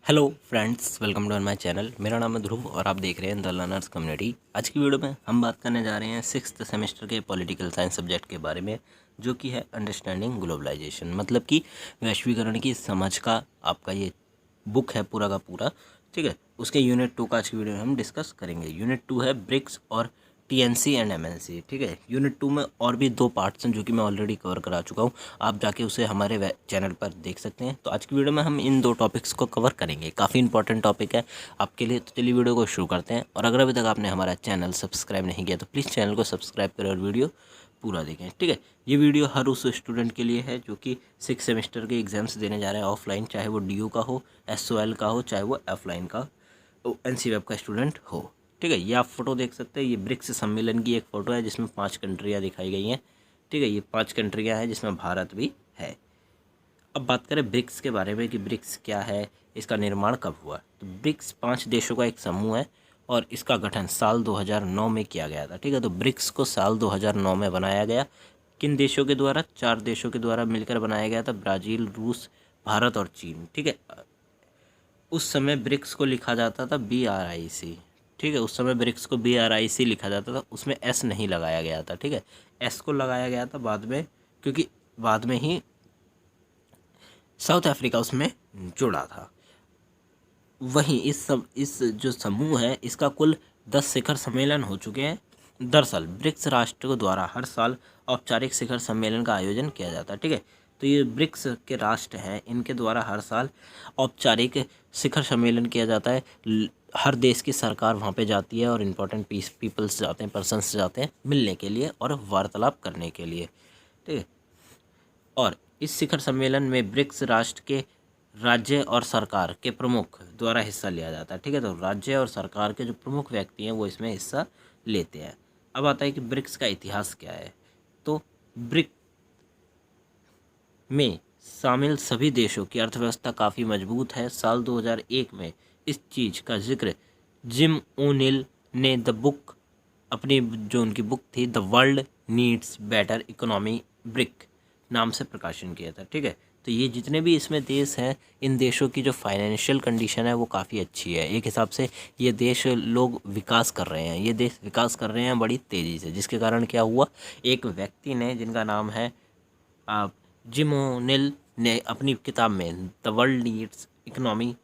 Hello friends, welcome to my channel. मेरा नाम है ध्रुव और आप देख रहे हैं द लर्नर्स कम्युनिटी। आज की वीडियो में हम बात करने जा रहे हैं सिक्स्थ सेमेस्टर के पॉलिटिकल साइंस सब्जेक्ट के बारे में, जो कि है अंडरस्टैंडिंग ग्लोबलाइजेशन, मतलब कि वैश्वीकरण की समझ का आपका ये बुक है पूरा का पूरा। ठीक है, उसके यूनिट 2 का आज की वीडियो में हम डिस्कस करेंगे। यूनिट 2 है ब्रिक्स और टीएनसी एंड एमएनसी। ठीक है, यूनिट 2 में और भी 2 पार्ट्स हैं जो कि मैं ऑलरेडी कवर करा चुका हूँ। आप जाके उसे हमारे चैनल पर देख सकते हैं। तो आज की वीडियो में हम इन 2 टॉपिक्स को कवर करेंगे। काफ़ी इंपॉर्टेंट टॉपिक है आपके लिए। तो चलिए वीडियो को शुरू करते हैं। और अगर अभी तक आपने हमारा चैनल सब्सक्राइब नहीं किया तो प्लीज़ चैनल को सब्सक्राइब करें और वीडियो पूरा देखें। ठीक है, ये वीडियो हर उस स्टूडेंट के लिए है जो कि 6 सेमेस्टर के एग्जाम्स देने जा रहे हैं ऑफलाइन, चाहे वो DU का हो, SOL का हो, चाहे वो ऑफलाइन का NC वेब का स्टूडेंट हो। ठीक है, ये आप फोटो देख सकते हैं। ये ब्रिक्स सम्मेलन की एक फ़ोटो है जिसमें 5 कंट्रियाँ दिखाई गई हैं। ठीक है, ये 5 कंट्रियाँ हैं जिसमें भारत भी है। अब बात करें ब्रिक्स के बारे में कि ब्रिक्स क्या है, इसका निर्माण कब हुआ। तो ब्रिक्स 5 देशों का एक समूह है और इसका गठन साल 2009 में किया गया था। ठीक है, तो ब्रिक्स को साल 2009 में बनाया गया। किन देशों के द्वारा? 4 देशों के द्वारा मिलकर बनाया गया था, ब्राज़ील, रूस, भारत और चीन। ठीक है, उस समय ब्रिक्स को लिखा जाता था BRIC। ठीक है, उस समय ब्रिक्स को BRIC लिखा जाता था, उसमें S नहीं लगाया गया था। ठीक है, S को लगाया गया था बाद में, क्योंकि बाद में ही साउथ अफ्रीका उसमें जुड़ा था। वहीं इस जो समूह है इसका कुल 10 शिखर सम्मेलन हो चुके हैं। दरअसल ब्रिक्स राष्ट्रों द्वारा हर साल औपचारिक शिखर सम्मेलन का आयोजन किया जाता है। ठीक है, तो ये ब्रिक्स के राष्ट्र हैं, इनके द्वारा हर साल औपचारिक शिखर सम्मेलन किया जाता है। हर देश की सरकार वहाँ पे जाती है और इम्पोर्टेंट पीपल्स जाते हैं, पर्सन्स जाते हैं मिलने के लिए और वार्तालाप करने के लिए। ठीक है, और इस शिखर सम्मेलन में ब्रिक्स राष्ट्र के राज्य और सरकार के प्रमुख द्वारा हिस्सा लिया जाता है। ठीक है, तो राज्य और सरकार के जो प्रमुख व्यक्ति हैं वो इसमें हिस्सा लेते हैं। अब आता है कि ब्रिक्स का इतिहास क्या है। तो ब्रिक में शामिल सभी देशों की अर्थव्यवस्था काफ़ी मजबूत है। साल 2001 में इस चीज़ का जिक्र जिम ओनिल ने द बुक, अपनी जो उनकी बुक थी the world needs better economy brick नाम से प्रकाशन किया था। ठीक है, तो ये जितने भी इसमें देश हैं, इन देशों की जो फाइनेंशियल कंडीशन है वो काफ़ी अच्छी है। एक हिसाब से ये देश लोग विकास कर रहे हैं, ये देश विकास कर रहे हैं बड़ी तेज़ी से, जिसके कारण क्या हुआ, एक व्यक्ति ने जिनका नाम है जिम ओनिल ने अपनी किताब में the world needs economy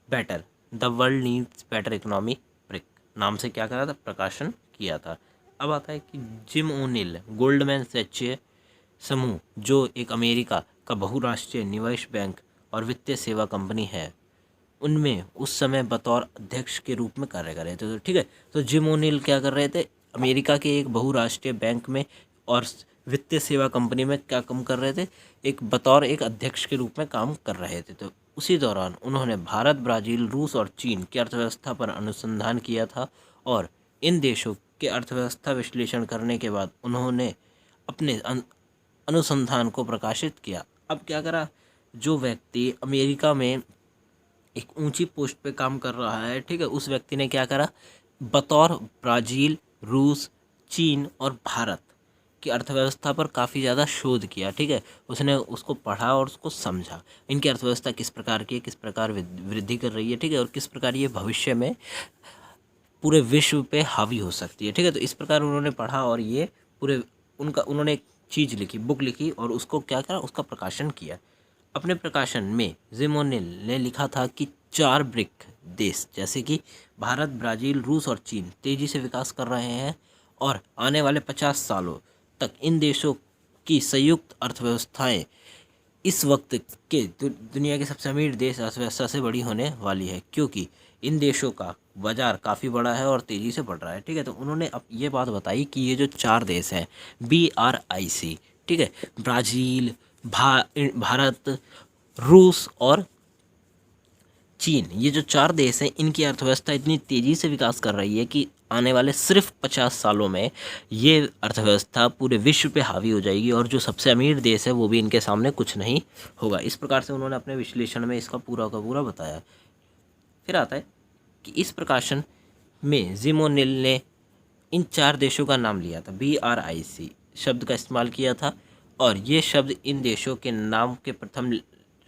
better, the world needs better economy brick नाम से क्या करा था, प्रकाशन किया था। अब आता है कि जिम ओनिल गोल्डमैन सैच समूह, जो एक अमेरिका का बहुराष्ट्रीय निवेश बैंक और वित्तीय सेवा कंपनी है, उनमें उस समय बतौर अध्यक्ष के रूप में कार्य कर रहे थे। तो ठीक है, तो जिम ओनिल क्या कर रहे थे, अमेरिका के एक बहुराष्ट्रीय बैंक में और वित्तीय सेवा कंपनी में क्या काम कर रहे थे, एक बतौर एक अध्यक्ष के रूप में काम कर रहे थे। तो उसी दौरान उन्होंने भारत, ब्राज़ील, रूस और चीन की अर्थव्यवस्था पर अनुसंधान किया था और इन देशों के अर्थव्यवस्था विश्लेषण करने के बाद उन्होंने अपने अनुसंधान को प्रकाशित किया। अब क्या करा, जो व्यक्ति अमेरिका में एक ऊंची पोस्ट पे काम कर रहा है, ठीक है, उस व्यक्ति ने क्या करा, बतौर ब्राज़ील, रूस, चीन और भारत की अर्थव्यवस्था पर काफ़ी ज़्यादा शोध किया। ठीक है, उसने उसको पढ़ा और उसको समझा, इनकी अर्थव्यवस्था किस प्रकार की है, किस प्रकार वृद्धि कर रही है। ठीक है, और किस प्रकार ये भविष्य में पूरे विश्व पे हावी हो सकती है। ठीक है, तो इस प्रकार उन्होंने पढ़ा और ये पूरे उन्होंने एक चीज़ लिखी, बुक लिखी और उसको क्या करा, उसका प्रकाशन किया। अपने प्रकाशन में जिम ओनिल ने लिखा था कि 4 ब्रिक देश जैसे कि भारत, ब्राज़ील, रूस और चीन तेज़ी से विकास कर रहे हैं और आने वाले 50 सालों तक इन देशों की संयुक्त अर्थव्यवस्थाएं इस वक्त के दुनिया के सबसे अमीर देश अर्थव्यवस्था से बड़ी होने वाली है, क्योंकि इन देशों का बाजार काफ़ी बड़ा है और तेज़ी से बढ़ रहा है। ठीक है, तो उन्होंने अब ये बात बताई कि ये जो 4 देश हैं BRIC, ठीक है, ब्राज़ील, भारत, रूस और चीन, ये जो 4 देश हैं, इनकी अर्थव्यवस्था इतनी तेज़ी से विकास कर रही है कि आने वाले सिर्फ 50 सालों में ये अर्थव्यवस्था पूरे विश्व पे हावी हो जाएगी और जो सबसे अमीर देश है वो भी इनके सामने कुछ नहीं होगा। इस प्रकार से उन्होंने अपने विश्लेषण में इसका पूरा का पूरा बताया। फिर आता है कि इस प्रकाशन में जिम ओनिल ने इन 4 देशों का नाम लिया था, BRIC शब्द का इस्तेमाल किया था और ये शब्द इन देशों के नाम के प्रथम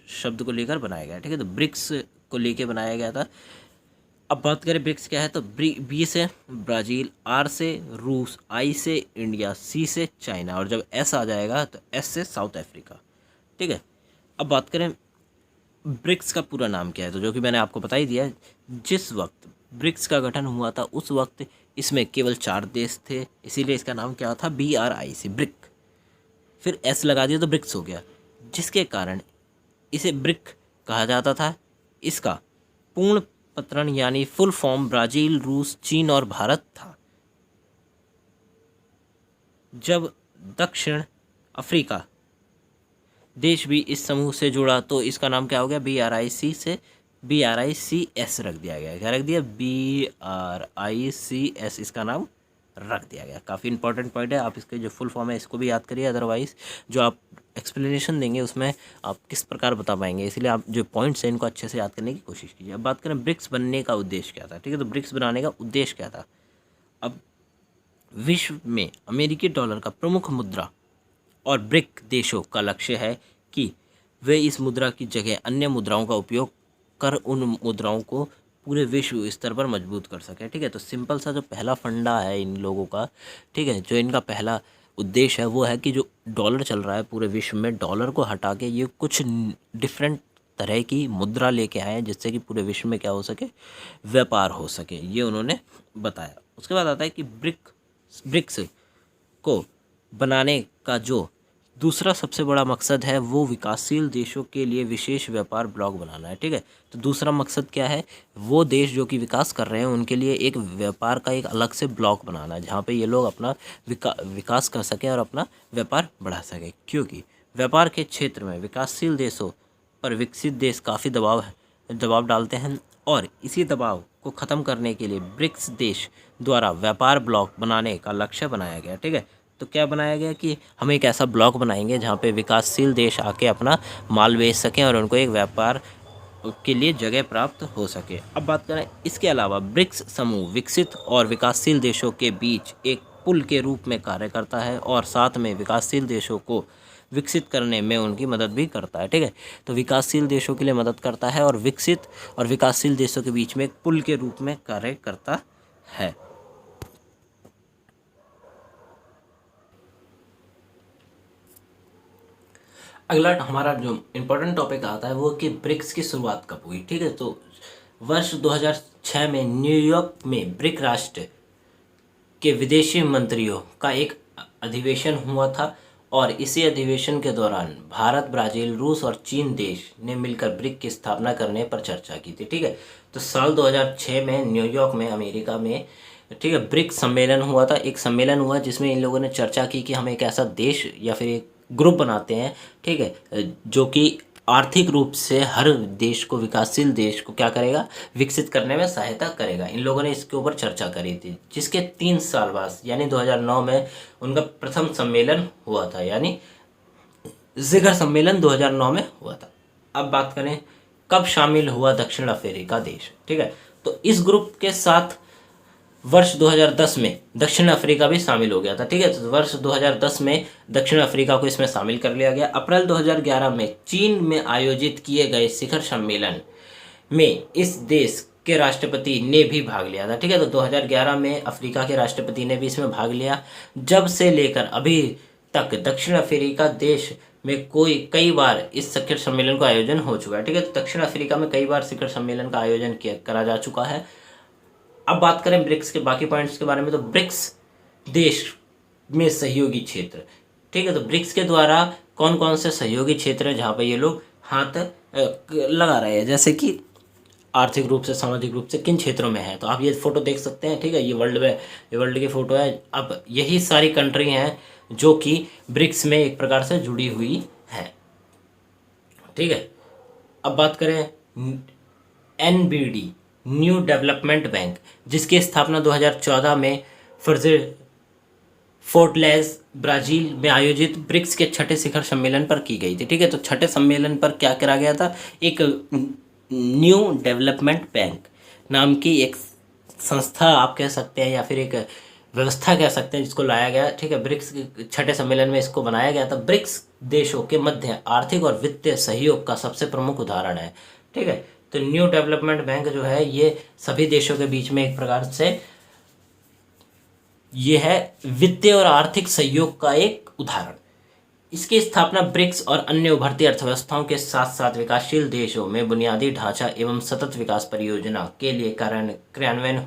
शब्द को लेकर बनाया गया। ठीक है, तो ब्रिक्स को लेके बनाया गया था। अब बात करें ब्रिक्स क्या है, तो बी से ब्राज़ील, आर से रूस, आई से इंडिया, सी से चाइना, और जब एस आ जाएगा तो एस से साउथ अफ्रीका। ठीक है, अब बात करें ब्रिक्स का पूरा नाम क्या है, तो जो कि मैंने आपको बता ही दिया है। जिस वक्त ब्रिक्स का गठन हुआ था उस वक्त इसमें केवल 4 देश थे, इसीलिए इसका नाम क्या था, BRIC, ब्रिक। फिर एस लगा दिया तो ब्रिक्स हो गया, जिसके कारण इसे ब्रिक कहा जाता था। इसका पूर्ण पत्रण यानी फुल फॉर्म ब्राज़ील, रूस, चीन और भारत था। जब दक्षिण अफ्रीका देश भी इस समूह से जुड़ा तो इसका नाम क्या हो गया, BRIC से BRICS रख दिया गया। क्या रख दिया, BRICS इसका नाम रख दिया गया। काफ़ी इंपॉर्टेंट पॉइंट है, आप इसके जो फुल फॉर्म है इसको भी याद करिए, अदरवाइज जो आप एक्सप्लेनेशन देंगे उसमें आप किस प्रकार बता पाएंगे, इसलिए आप जो पॉइंट्स हैं इनको अच्छे से याद करने की कोशिश कीजिए। अब बात करें ब्रिक्स बनने का उद्देश्य क्या था। ठीक है, तो ब्रिक्स बनाने का उद्देश्य क्या था। अब विश्व में अमेरिकी डॉलर का प्रमुख मुद्रा और ब्रिक देशों का लक्ष्य है कि वे इस मुद्रा की जगह अन्य मुद्राओं का उपयोग कर उन मुद्राओं को पूरे विश्व स्तर पर मजबूत कर सके। ठीक है, तो सिंपल सा जो पहला फंडा है इन लोगों का, ठीक है, जो इनका पहला उद्देश्य है वो है कि जो डॉलर चल रहा है पूरे विश्व में, डॉलर को हटा के ये कुछ डिफरेंट तरह की मुद्रा लेके आए हैं जिससे कि पूरे विश्व में क्या हो सके, व्यापार हो सके, ये उन्होंने बताया। उसके बाद आता है कि ब्रिक्स को बनाने का जो दूसरा सबसे बड़ा मकसद है वो विकासशील देशों के लिए विशेष व्यापार ब्लॉक बनाना है। ठीक है, तो दूसरा मकसद क्या है, वो देश जो कि विकास कर रहे हैं उनके लिए एक व्यापार का एक अलग से ब्लॉक बनाना है जहाँ पे ये लोग अपना विकास कर सकें और अपना व्यापार बढ़ा सकें, क्योंकि व्यापार के क्षेत्र में विकासशील देशों पर विकसित देश काफ़ी दबाव डालते हैं, और इसी दबाव को ख़त्म करने के लिए ब्रिक्स देश द्वारा व्यापार ब्लॉक बनाने का लक्ष्य बनाया गया। ठीक है, तो क्या बनाया गया कि हम एक ऐसा ब्लॉक बनाएंगे जहाँ पे विकासशील देश आके अपना माल बेच सकें और उनको एक व्यापार के लिए जगह प्राप्त हो सके। अब बात करें इसके अलावा ब्रिक्स समूह विकसित और विकासशील देशों के बीच एक पुल के रूप में कार्य करता है और साथ में विकासशील देशों को विकसित करने में उनकी मदद भी करता है। ठीक है, तो विकासशील देशों के लिए मदद करता है और विकसित और विकासशील देशों के बीच में एक पुल के रूप में कार्य करता है। अगला हमारा जो इम्पोर्टेंट टॉपिक आता है वो कि ब्रिक्स की शुरुआत कब हुई। ठीक है, तो वर्ष 2006 में न्यूयॉर्क में ब्रिक राष्ट्र के विदेशी मंत्रियों का एक अधिवेशन हुआ था, और इसी अधिवेशन के दौरान भारत, ब्राज़ील, रूस और चीन देश ने मिलकर ब्रिक की स्थापना करने पर चर्चा की थी। ठीक है, तो साल 2006 में न्यूयॉर्क में, अमेरिका में, ठीक है, ब्रिक सम्मेलन हुआ था। एक सम्मेलन हुआ जिसमें इन लोगों ने चर्चा की कि हम एक ऐसा देश या फिर एक ग्रुप बनाते हैं, ठीक है, जो कि आर्थिक रूप से हर देश को, विकासशील देश को क्या करेगा, विकसित करने में सहायता करेगा। इन लोगों ने इसके ऊपर चर्चा करी थी, जिसके 3 साल बाद यानी 2009 में उनका प्रथम सम्मेलन हुआ था, यानी शिखर सम्मेलन 2009 में हुआ था। अब बात करें कब शामिल हुआ दक्षिण अफ्रीका देश। ठीक है, तो इस ग्रुप के साथ वर्ष 2010 में दक्षिण अफ्रीका भी शामिल हो गया था। ठीक है, तो वर्ष 2010 में दक्षिण अफ्रीका को इसमें शामिल कर लिया गया। अप्रैल 2011 में चीन में आयोजित किए गए शिखर सम्मेलन में इस देश के राष्ट्रपति ने भी भाग लिया था। ठीक है, तो 2011 में अफ्रीका के राष्ट्रपति ने भी इसमें भाग लिया। जब से लेकर अभी तक दक्षिण अफ्रीका देश में कई बार इस शिखर सम्मेलन का आयोजन हो चुका है। ठीक है, तो दक्षिण अफ्रीका में कई बार शिखर सम्मेलन का आयोजन करा जा चुका है। अब बात करें ब्रिक्स के बाकी पॉइंट्स के बारे में, तो ब्रिक्स देश में सहयोगी क्षेत्र। ठीक है, तो ब्रिक्स के द्वारा कौन कौन से सहयोगी क्षेत्र हैं जहाँ पे ये लोग हाथ लगा रहे हैं, जैसे कि आर्थिक रूप से, सामाजिक रूप से किन क्षेत्रों में है। तो आप ये फोटो देख सकते हैं। ठीक है, ये वर्ल्ड की फोटो है। अब यही सारी कंट्री हैं जो कि ब्रिक्स में एक प्रकार से जुड़ी हुई है। ठीक है, अब बात करें NBD, न्यू डेवलपमेंट बैंक, जिसकी स्थापना 2014 में फोर्टलेस ब्राज़ील में आयोजित ब्रिक्स के छठे शिखर सम्मेलन पर की गई थी। ठीक है, तो छठे सम्मेलन पर क्या करा गया था, एक न्यू डेवलपमेंट बैंक नाम की एक संस्था आप कह सकते हैं या फिर एक व्यवस्था कह सकते हैं जिसको लाया गया। ठीक है, ब्रिक्स के छठे सम्मेलन में इसको बनाया गया था। ब्रिक्स देशों के मध्य आर्थिक और वित्तीय सहयोग का सबसे प्रमुख उदाहरण है। ठीक है, तो न्यू डेवलपमेंट बैंक जो है ये सभी देशों के बीच में एक प्रकार से ये है वित्तीय और आर्थिक सहयोग का एक उदाहरण। इसकी स्थापना ब्रिक्स और अन्य उभरती अर्थव्यवस्थाओं के साथ साथ विकासशील देशों में बुनियादी ढांचा एवं सतत विकास परियोजना के लिए क्रियान्वयन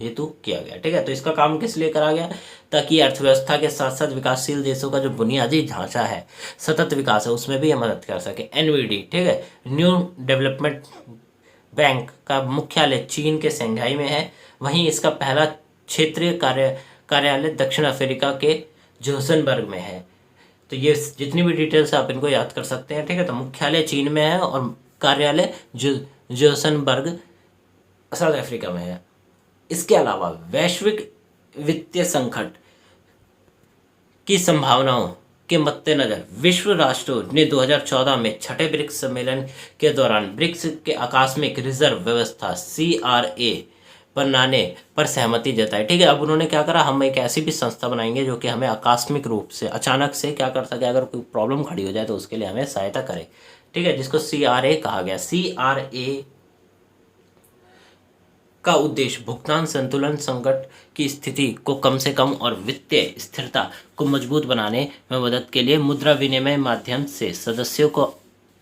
हेतु किया गया। ठीक है, तो इसका काम किस लिए करा गया, ताकि अर्थव्यवस्था के साथ साथ विकासशील देशों का जो बुनियादी ढांचा है, सतत विकास है, उसमें भी ये मदद कर सके। एनवीडी, ठीक है, न्यू डेवलपमेंट बैंक का मुख्यालय चीन के शंघाई में है। वहीं इसका पहला क्षेत्रीय कार्यालय दक्षिण अफ्रीका के जोहान्सबर्ग में है। तो ये जितनी भी डिटेल्स आप इनको याद कर सकते हैं। ठीक है, तो मुख्यालय चीन में है और कार्यालय जोहान्सबर्ग साउथ अफ्रीका में है। इसके अलावा वैश्विक वित्तीय संकट की संभावनाओं के मद्देनजर विश्व राष्ट्रों ने 2014 में छठे ब्रिक्स सम्मेलन के दौरान ब्रिक्स के आकस्मिक रिजर्व व्यवस्था CRA बनाने पर सहमति जताई। ठीक है, अब उन्होंने क्या करा, हम एक ऐसी भी संस्था बनाएंगे जो कि हमें आकस्मिक रूप से अचानक से क्या कर सके, अगर कोई प्रॉब्लम खड़ी हो जाए तो उसके लिए हमें सहायता करे। ठीक है, जिसको CRA कहा गया। CRA का उद्देश्य भुगतान संतुलन, संकट की स्थिति को कम से कम और वित्तीय स्थिरता को मजबूत बनाने में मदद के लिए मुद्रा विनिमय माध्यम से सदस्यों को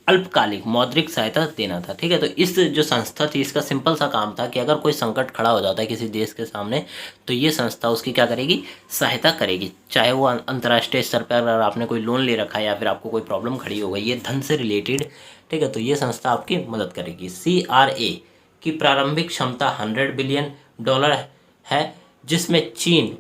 अल्पकालिक मौद्रिक सहायता देना था। ठीक है, तो इस जो संस्था थी इसका सिंपल सा काम था कि अगर कोई संकट खड़ा हो जाता है किसी देश के सामने तो ये संस्था उसकी क्या करेगी, सहायता करेगी। चाहे वो अंतर्राष्ट्रीय स्तर पर अगर आपने कोई लोन ले रखा है या फिर आपको कोई प्रॉब्लम खड़ी हो गई है धन से रिलेटेड, ठीक है, तो ये संस्था आपकी मदद करेगी। CRA की प्रारंभिक क्षमता $100 बिलियन है, जिसमें चीन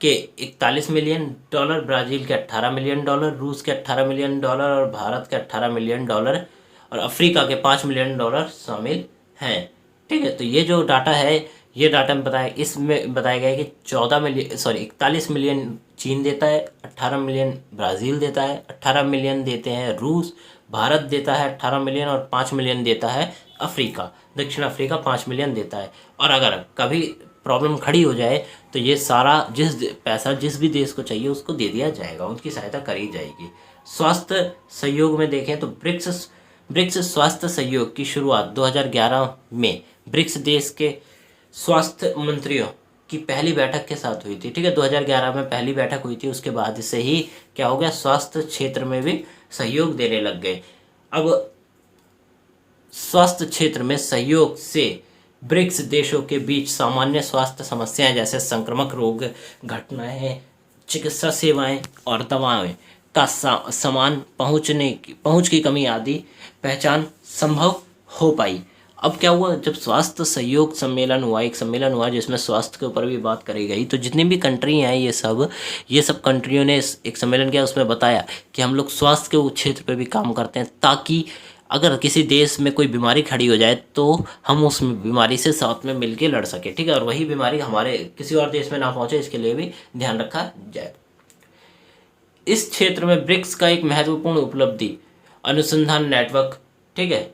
के $41 मिलियन, ब्राज़ील के $18 मिलियन, रूस के $18 मिलियन और भारत के $18 मिलियन और अफ्रीका के $5 मिलियन शामिल हैं। ठीक है, तो ये जो डाटा है ये डाटा में बताया, इसमें बताया गया है कि 41 मिलियन चीन देता है, 18 मिलियन ब्राज़ील देता है, 18 मिलियन देते हैं रूस, भारत देता है 18 मिलियन और 5 मिलियन देता है अफ्रीका, दक्षिण अफ्रीका 5 मिलियन देता है। और अगर कभी प्रॉब्लम खड़ी हो जाए तो ये सारा पैसा जिस भी देश को चाहिए उसको दे दिया जाएगा, उनकी सहायता करी जाएगी। स्वास्थ्य सहयोग में देखें तो ब्रिक्स स्वास्थ्य सहयोग की शुरुआत 2011 में ब्रिक्स देश के स्वास्थ्य मंत्रियों की पहली बैठक के साथ हुई थी। ठीक है, 2011 में पहली बैठक हुई थी, उसके बाद से ही क्या हो गया, स्वास्थ्य क्षेत्र में भी सहयोग देने लग गए। अब स्वास्थ्य क्षेत्र में सहयोग से ब्रिक्स देशों के बीच सामान्य स्वास्थ्य समस्याएं जैसे संक्रामक रोग, घटनाएं, चिकित्सा सेवाएं और दवाएं का समान पहुंच की कमी आदि पहचान संभव हो पाई। अब क्या हुआ, जब स्वास्थ्य सहयोग सम्मेलन हुआ, एक सम्मेलन हुआ जिसमें स्वास्थ्य के ऊपर भी बात करी गई, तो जितनी भी कंट्री हैं ये सब कंट्रियों ने एक सम्मेलन किया, उसमें बताया कि हम लोग स्वास्थ्य के क्षेत्र पे भी काम करते हैं ताकि अगर किसी देश में कोई बीमारी खड़ी हो जाए तो हम उस बीमारी से साथ में मिलके लड़ सके। ठीक है, और वही बीमारी हमारे किसी और देश में ना पहुंचे, इसके लिए भी ध्यान रखा जाए। इस क्षेत्र में ब्रिक्स का एक महत्वपूर्ण उपलब्धि अनुसंधान नेटवर्क, ठीक है,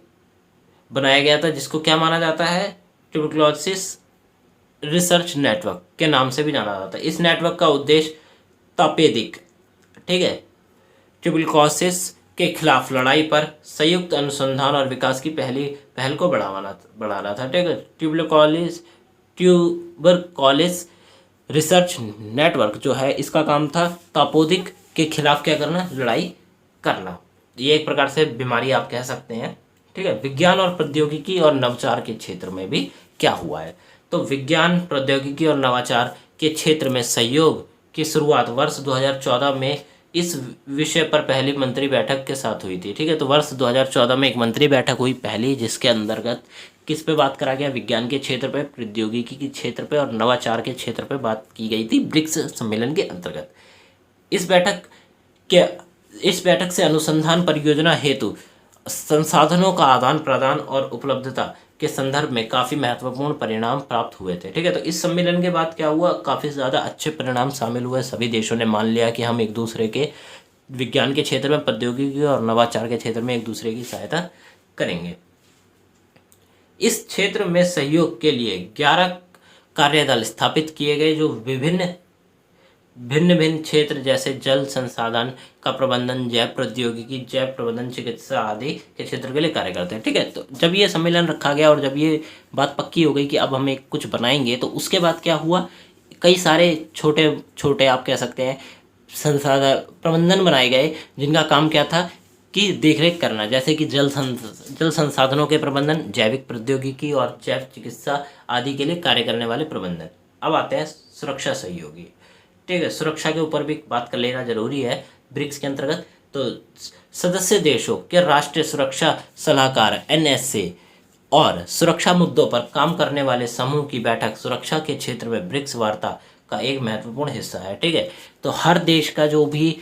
बनाया गया था, जिसको क्या माना जाता है, ट्यूबरक्लोसिस रिसर्च नेटवर्क के नाम से भी जाना जाता है। इस नेटवर्क का उद्देश्य तपेदिक, ठीक है, ट्यूबरक्लोसिस के खिलाफ लड़ाई पर संयुक्त अनुसंधान और विकास की पहल को बढ़ाना था। ठीक है, ट्यूबरक्लोसिस रिसर्च नेटवर्क जो है इसका काम था तपेदिक के खिलाफ क्या करना, लड़ाई करना। ये एक प्रकार से बीमारी आप कह सकते हैं। ठीक है, विज्ञान और प्रौद्योगिकी और नवाचार के क्षेत्र में भी क्या हुआ है, तो विज्ञान, प्रौद्योगिकी और नवाचार के क्षेत्र में सहयोग की शुरुआत वर्ष 2014 में इस विषय पर पहली मंत्री बैठक के साथ हुई थी। ठीक है, तो वर्ष 2014 में एक मंत्री बैठक हुई पहली, जिसके अंतर्गत किस पे बात करा गया, विज्ञान के क्षेत्र पे, प्रौद्योगिकी के क्षेत्र पे और नवाचार के क्षेत्र पे बात की गई थी ब्रिक्स सम्मेलन के अंतर्गत। इस बैठक से अनुसंधान परियोजना हेतु संसाधनों का आदान प्रदान और उपलब्धता के संदर्भ में काफ़ी महत्वपूर्ण परिणाम प्राप्त हुए थे। ठीक है, तो इस सम्मेलन के बाद क्या हुआ, काफ़ी ज़्यादा अच्छे परिणाम शामिल हुए। सभी देशों ने मान लिया कि हम एक दूसरे के विज्ञान के क्षेत्र में, प्रौद्योगिकी और नवाचार के क्षेत्र में एक दूसरे की सहायता करेंगे। इस क्षेत्र में सहयोग के लिए 11 कार्यदल स्थापित किए गए जो विभिन्न भिन्न भिन्न क्षेत्र जैसे जल संसाधन का प्रबंधन, जैव प्रौद्योगिकी, जैव प्रबंधन, चिकित्सा आदि के क्षेत्र के लिए कार्य करते हैं। ठीक है, तो जब ये सम्मेलन रखा गया और जब ये बात पक्की हो गई कि अब हम एक कुछ बनाएंगे, तो उसके बाद क्या हुआ, कई सारे छोटे छोटे आप कह सकते हैं संसाधन प्रबंधन बनाए गए, जिनका काम क्या था कि देखरेख करना, जैसे कि जल संसाधनों के प्रबंधन, जैविक प्रौद्योगिकी और जैव चिकित्सा आदि के लिए कार्य करने वाले प्रबंधन। अब आते हैं सुरक्षा सहयोगी। ठीक है, सुरक्षा के ऊपर भी बात कर लेना जरूरी है ब्रिक्स के अंतर्गत। तो सदस्य देशों के राष्ट्रीय सुरक्षा सलाहकार NSA और सुरक्षा मुद्दों पर काम करने वाले समूह की बैठक सुरक्षा के क्षेत्र में ब्रिक्स वार्ता का एक महत्वपूर्ण हिस्सा है। ठीक है, तो हर देश का जो भी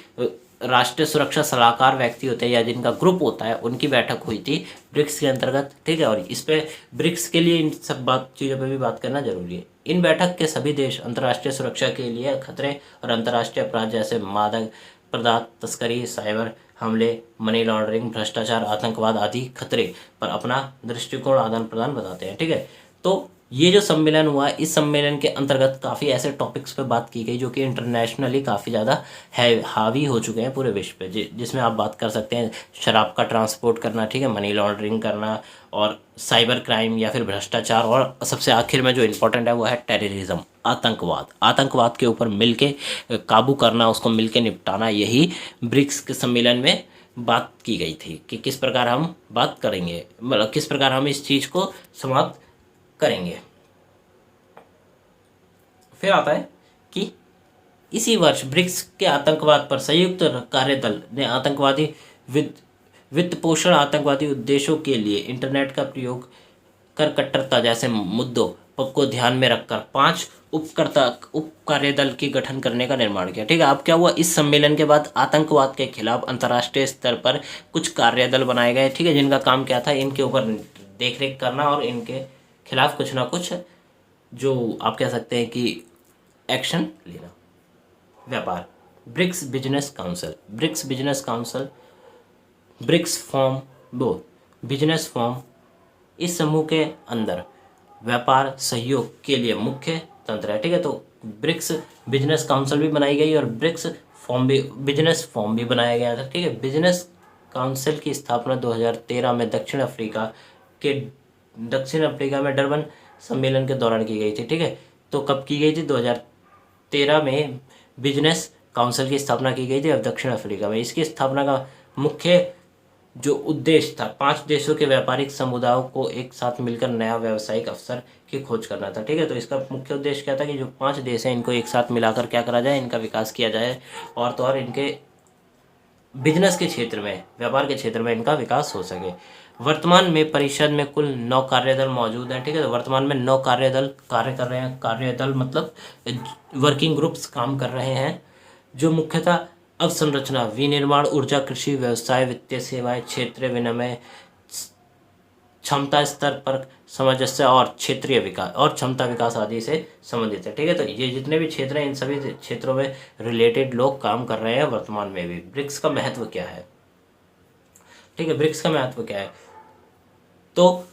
राष्ट्रीय सुरक्षा सलाहकार व्यक्ति होते हैं या जिनका ग्रुप होता है, उनकी बैठक हुई थी ब्रिक्स के अंतर्गत। ठीक है, और इस पे ब्रिक्स के लिए इन सब चीज़ों पे भी बात करना जरूरी है। इन बैठक के सभी देश अंतर्राष्ट्रीय सुरक्षा के लिए खतरे और अंतर्राष्ट्रीय अपराध जैसे मादक पदार्थ तस्करी, साइबर हमले, मनी लॉन्ड्रिंग, भ्रष्टाचार, आतंकवाद आदि खतरे पर अपना दृष्टिकोण आदान प्रदान बताते हैं। ठीक है, तो ये जो सम्मेलन हुआ, इस सम्मेलन के अंतर्गत काफ़ी ऐसे टॉपिक्स पे बात की गई जो कि इंटरनेशनली काफ़ी ज़्यादा है हावी हो चुके हैं पूरे विश्व पे, जिसमें आप बात कर सकते हैं शराब का ट्रांसपोर्ट करना, ठीक है, मनी लॉन्ड्रिंग करना और साइबर क्राइम या फिर भ्रष्टाचार, और सबसे आखिर में जो इम्पोर्टेंट है वो है टेररिज्म, आतंकवाद के ऊपर मिलके काबू करना, उसको मिलके निपटाना। यही ब्रिक्स के सम्मेलन में बात की गई थी कि किस प्रकार हम बात करेंगे, मतलब किस प्रकार हम इस चीज़ को समाप्त करेंगे। फिर आता है कि इसी वर्ष ब्रिक्स के आतंकवाद पर संयुक्त कार्यदल ने आतंकवादी वित्त पोषण, आतंकवादी उद्देश्यों के लिए इंटरनेट का प्रयोग कर कट्टरता जैसे मुद्दों को ध्यान में रखकर 5 उप कार्यदल के गठन करने का निर्माण किया। ठीक है, अब क्या हुआ, इस सम्मेलन के बाद आतंकवाद के खिलाफ अंतर्राष्ट्रीय स्तर पर कुछ कार्यदल बनाए गए। ठीक है, जिनका काम क्या था, इनके ऊपर देखरेख करना और इनके खिलाफ कुछ ना कुछ जो आप कह सकते हैं कि एक्शन लेना। व्यापार, BRICS business council, BRICS form business form, इस समूह के अंदर व्यापार सहयोग के लिए मुख्य तंत्र है। ठीक है, तो ब्रिक्स बिजनेस काउंसिल भी बनाई गई और ब्रिक्स बिजनेस फॉर्म भी बनाया गया था। ठीक है, बिजनेस काउंसिल की स्थापना 2013 में दक्षिण अफ्रीका में डरबन सम्मेलन के दौरान की गई थी। ठीक है, तो कब की गई थी, 2013 में बिजनेस काउंसिल की स्थापना की गई थी अब दक्षिण अफ्रीका में। इसकी स्थापना का मुख्य जो उद्देश्य था 5 देशों के व्यापारिक समुदायों को एक साथ मिलकर नया व्यावसायिक अवसर की खोज करना था। ठीक है, तो इसका मुख्य उद्देश्य क्या था कि जो 5 देश हैं इनको एक साथ मिलाकर क्या करा जाए, इनका विकास किया जाए और तो और इनके बिजनेस के क्षेत्र में, व्यापार के क्षेत्र में इनका विकास हो सके। वर्तमान में परिषद में कुल 9 कार्यदल मौजूद हैं। ठीक है, तो वर्तमान में 9 कार्यदल कार्य कर रहे हैं। कार्यदल मतलब वर्किंग ग्रुप्स काम कर रहे हैं, जो मुख्यतः अवसंरचना, विनिर्माण, ऊर्जा, कृषि, व्यवसाय, वित्तीय सेवाएं, क्षेत्रीय विनिमय, क्षमता स्तर पर सामंजस्य और क्षेत्रीय विकास और क्षमता विकास आदि से संबंधित है। ठीक है, तो ये जितने भी क्षेत्र हैं इन सभी क्षेत्रों में रिलेटेड लोग काम कर रहे हैं वर्तमान में भी। ब्रिक्स का महत्व क्या है? ठीक है, ब्रिक्स का महत्व क्या है, तो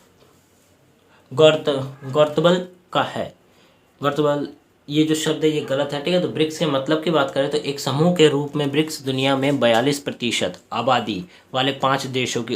गौरतलब का है, गौरतलब ये जो शब्द है ये गलत है। ठीक है, तो ब्रिक्स के मतलब की बात करें तो एक समूह के रूप में ब्रिक्स दुनिया में 42% आबादी वाले 5 देशों की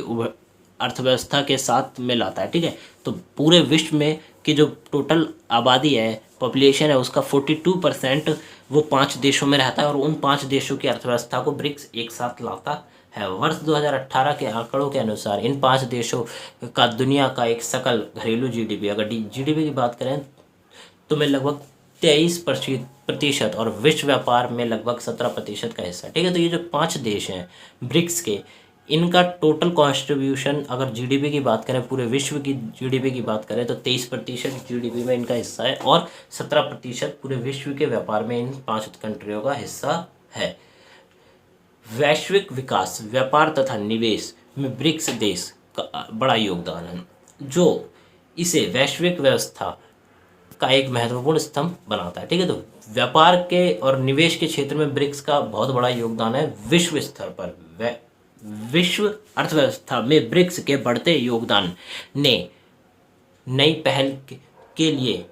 अर्थव्यवस्था के साथ मिलाता है। ठीक है, तो पूरे विश्व में की जो टोटल आबादी है, पॉपुलेशन है, उसका 42% वो 5 देशों में रहता है और उन 5 देशों की अर्थव्यवस्था को ब्रिक्स एक साथ लाता है। वर्ष 2018 के आंकड़ों के अनुसार इन 5 देशों का दुनिया का एक सकल घरेलू जीडीपी, अगर जीडीपी की बात करें तो में लगभग 23% और विश्व व्यापार में लगभग 17% का हिस्सा। ठीक है, तो ये जो 5 देश हैं ब्रिक्स के, इनका टोटल कॉन्ट्रीब्यूशन अगर जीडीपी की बात करें, पूरे विश्व की जीडीपी की बात करें तो 23% जीडीपी में इनका हिस्सा है और 17% पूरे विश्व के व्यापार में इन 5 कंट्रियों का हिस्सा है। वैश्विक विकास, व्यापार तथा निवेश में ब्रिक्स देश का बड़ा योगदान है, जो इसे वैश्विक व्यवस्था का एक महत्वपूर्ण स्तंभ बनाता है। ठीक है, तो व्यापार के और निवेश के क्षेत्र में ब्रिक्स का बहुत बड़ा योगदान है। विश्व स्तर पर विश्व अर्थव्यवस्था में ब्रिक्स के बढ़ते योगदान ने नई पहल के लिए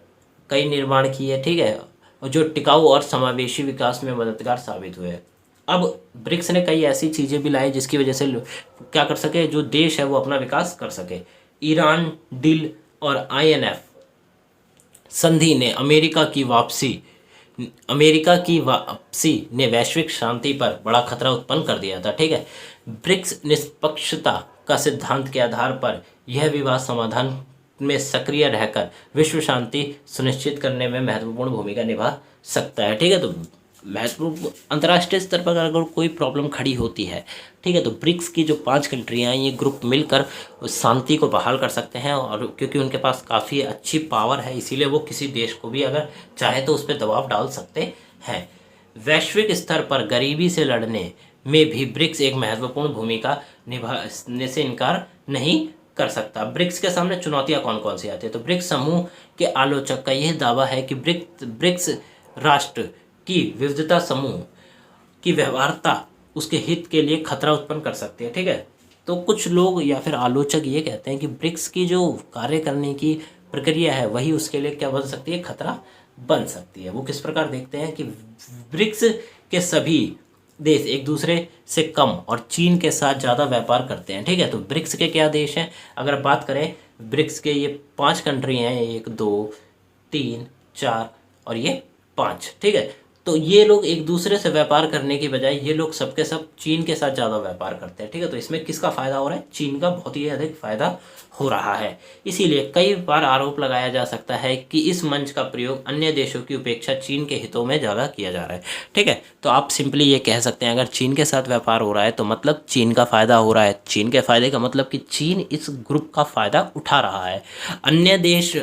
कई निर्माण किए। ठीक है, और जो टिकाऊ और समावेशी विकास में मददगार साबित हुए। अब ब्रिक्स ने कई ऐसी चीज़ें भी लाई जिसकी वजह से क्या कर सके, जो देश है वो अपना विकास कर सके। ईरान डील और INF संधि ने अमेरिका की वापसी ने वैश्विक शांति पर बड़ा खतरा उत्पन्न कर दिया था। ठीक है, ब्रिक्स निष्पक्षता का सिद्धांत के आधार पर यह विवाद समाधान में सक्रिय रहकर विश्व शांति सुनिश्चित करने में महत्वपूर्ण भूमिका निभा सकता है। ठीक है, तो महत्वपूर्ण अंतर्राष्ट्रीय स्तर पर अगर कोई प्रॉब्लम खड़ी होती है, ठीक है, तो ब्रिक्स की जो 5 कंट्रियाँ हैं ये ग्रुप मिलकर शांति को बहाल कर सकते हैं। और क्योंकि उनके पास काफ़ी अच्छी पावर है, इसीलिए वो किसी देश को भी अगर चाहे तो उस पर दबाव डाल सकते हैं। वैश्विक स्तर पर गरीबी से लड़ने में भी ब्रिक्स एक महत्वपूर्ण भूमिका निभाने से इनकार नहीं कर सकता। ब्रिक्स के सामने चुनौतियां कौन कौन सी आती है, तो ब्रिक्स समूह के आलोचक का यह दावा है कि ब्रिक्स राष्ट्र की विविधता समूह की व्यवहारता उसके हित के लिए खतरा उत्पन्न कर सकती है। ठीक है, तो कुछ लोग या फिर आलोचक ये कहते हैं कि ब्रिक्स की जो कार्य करने की प्रक्रिया है वही उसके लिए क्या बन सकती है, खतरा बन सकती है। वो किस प्रकार देखते हैं कि ब्रिक्स के सभी देश एक दूसरे से कम और चीन के साथ ज़्यादा व्यापार करते हैं। ठीक है, तो ब्रिक्स के क्या देश हैं, अगर बात करें ब्रिक्स के ये 5 कंट्री हैं, 1 2 3 4 और ये 5। ठीक है, तो ये लोग एक दूसरे से व्यापार करने की बजाय ये लोग सबके सब चीन के साथ ज़्यादा व्यापार करते हैं। ठीक है, तो इसमें किसका फ़ायदा हो रहा है, चीन का बहुत ही अधिक फ़ायदा हो रहा है। इसीलिए कई बार आरोप लगाया जा सकता है कि इस मंच का प्रयोग अन्य देशों की उपेक्षा चीन के हितों में ज़्यादा किया जा रहा है। ठीक है, तो आप सिंपली ये कह सकते हैं अगर चीन के साथ व्यापार हो रहा है तो मतलब चीन का फ़ायदा हो रहा है। चीन के फ़ायदे का मतलब कि चीन इस ग्रुप का फ़ायदा उठा रहा है। अन्य देश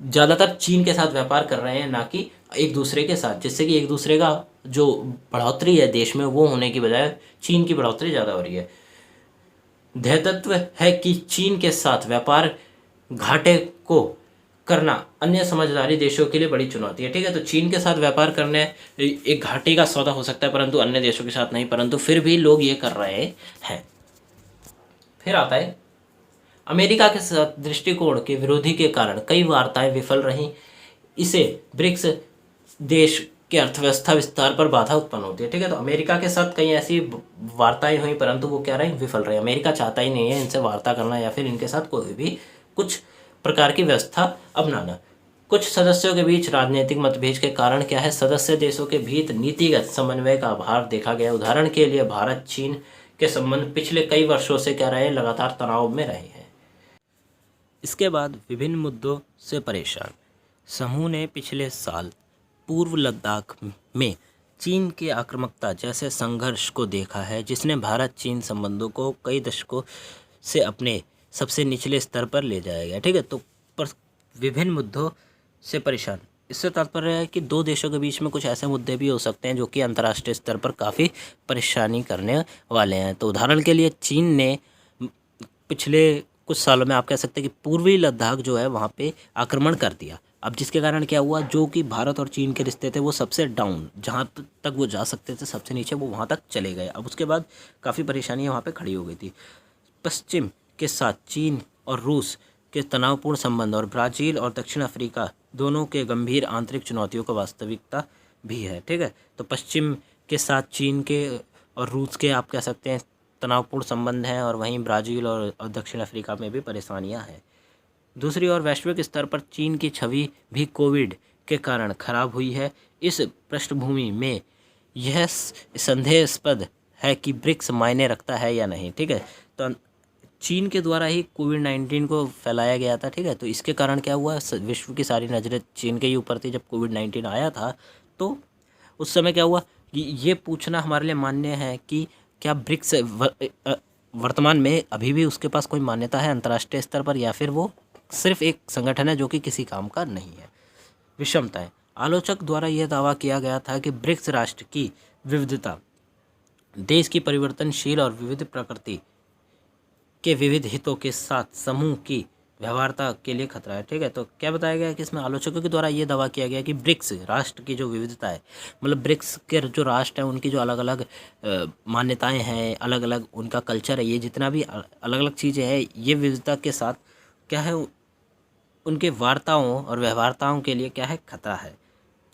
ज़्यादातर चीन के साथ व्यापार कर रहे हैं, ना कि एक दूसरे के साथ, जिससे कि एक दूसरे का जो बढ़ोतरी है देश में वो होने की बजाय चीन की बढ़ोतरी ज़्यादा हो रही है। ध्येयत्व है कि चीन के साथ व्यापार घाटे को करना अन्य समझदारी देशों के लिए बड़ी चुनौती है। ठीक है, तो चीन के साथ व्यापार करने एक घाटे का सौदा हो सकता है परंतु अन्य देशों के साथ नहीं, परंतु फिर भी लोग ये कर रहे हैं। फिर आता है अमेरिका के साथ दृष्टिकोण के विरोधी के कारण कई वार्ताएं विफल रहीं। इसे ब्रिक्स देश के अर्थव्यवस्था विस्तार पर बाधा उत्पन्न होती है। ठीक है, तो अमेरिका के साथ कई ऐसी वार्ताएं हुई परंतु वो क्या रही, विफल रही। अमेरिका चाहता ही नहीं है इनसे वार्ता करना या फिर इनके साथ कोई भी कुछ प्रकार की व्यवस्था अपनाना। कुछ सदस्यों के बीच राजनीतिक मतभेद के कारण क्या है, सदस्य देशों के भीतर नीतिगत समन्वय का अभाव देखा गया। उदाहरण के लिए भारत चीन के संबंध पिछले कई वर्षों से क्या रहे, लगातार तनाव में रहे हैं। इसके बाद विभिन्न मुद्दों से परेशान समूह ने पिछले साल पूर्व लद्दाख में चीन की आक्रामकता जैसे संघर्ष को देखा है, जिसने भारत चीन संबंधों को कई दशकों से अपने सबसे निचले स्तर पर ले जाया गया। ठीक है, तो पर विभिन्न मुद्दों से परेशान, इससे तात्पर्य है कि दो देशों के बीच में कुछ ऐसे मुद्दे भी हो सकते हैं जो कि अंतर्राष्ट्रीय स्तर पर काफ़ी परेशानी करने वाले हैं। तो उदाहरण के लिए चीन ने पिछले कुछ सालों में आप कह सकते हैं कि पूर्वी लद्दाख जो है वहाँ पे आक्रमण कर दिया। अब जिसके कारण क्या हुआ, जो कि भारत और चीन के रिश्ते थे वो सबसे डाउन, जहाँ तक वो जा सकते थे सबसे नीचे, वो वहाँ तक चले गए। अब उसके बाद काफ़ी परेशानियाँ वहाँ पे खड़ी हो गई थी। पश्चिम के साथ चीन और रूस के तनावपूर्ण संबंध और ब्राज़ील और दक्षिण अफ्रीका दोनों के गंभीर आंतरिक चुनौतियों का वास्तविकता भी है। ठीक है, तो पश्चिम के साथ चीन के और रूस के आप कह सकते हैं तनावपूर्ण संबंध हैं, और वहीं ब्राज़ील और दक्षिण अफ्रीका में भी परेशानियां हैं। दूसरी ओर वैश्विक स्तर पर चीन की छवि भी कोविड के कारण खराब हुई है। इस पृष्ठभूमि में यह संदेहास्पद है कि ब्रिक्स मायने रखता है या नहीं। ठीक है, तो चीन के द्वारा ही कोविड-19 को फैलाया गया था। ठीक है, तो इसके कारण क्या हुआ, विश्व की सारी नज़रें चीन के ही ऊपर थी। जब कोविड-19 आया था तो उस समय क्या हुआ कि ये पूछना हमारे लिए मान्य है कि क्या ब्रिक्स वर्तमान में अभी भी उसके पास कोई मान्यता है अंतर्राष्ट्रीय स्तर पर, या फिर वो सिर्फ एक संगठन है जो कि किसी काम का नहीं है। विषमताएं, आलोचक द्वारा यह दावा किया गया था कि ब्रिक्स राष्ट्र की विविधता देश की परिवर्तनशील और विविध प्रकृति के विविध हितों के साथ समूह की व्यवहारता के लिए खतरा है। ठीक है, तो क्या बताया गया कि इसमें आलोचकों के द्वारा ये दावा किया गया कि ब्रिक्स राष्ट्र की जो विविधता है, मतलब ब्रिक्स के जो राष्ट्र हैं उनकी जो अलग अलग मान्यताएं हैं, अलग अलग उनका कल्चर है, ये जितना भी अलग अलग चीज़ें हैं, ये विविधता के साथ क्या है, उनके वार्ताओं और व्यवहारताओं के लिए क्या है, खतरा है।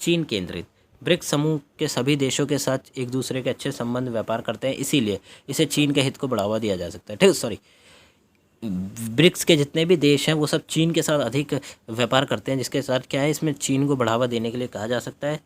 चीन केंद्रित। ब्रिक्स समूह के सभी देशों के साथ एक दूसरे के अच्छे संबंध व्यापार करते हैं, इसीलिए इसे चीन के हित को बढ़ावा दिया जा सकता है। ठीक, सॉरी, ब्रिक्स के जितने भी देश हैं वो सब चीन के साथ अधिक व्यापार करते हैं, जिसके साथ क्या है, इसमें चीन को बढ़ावा देने के लिए कहा जा सकता है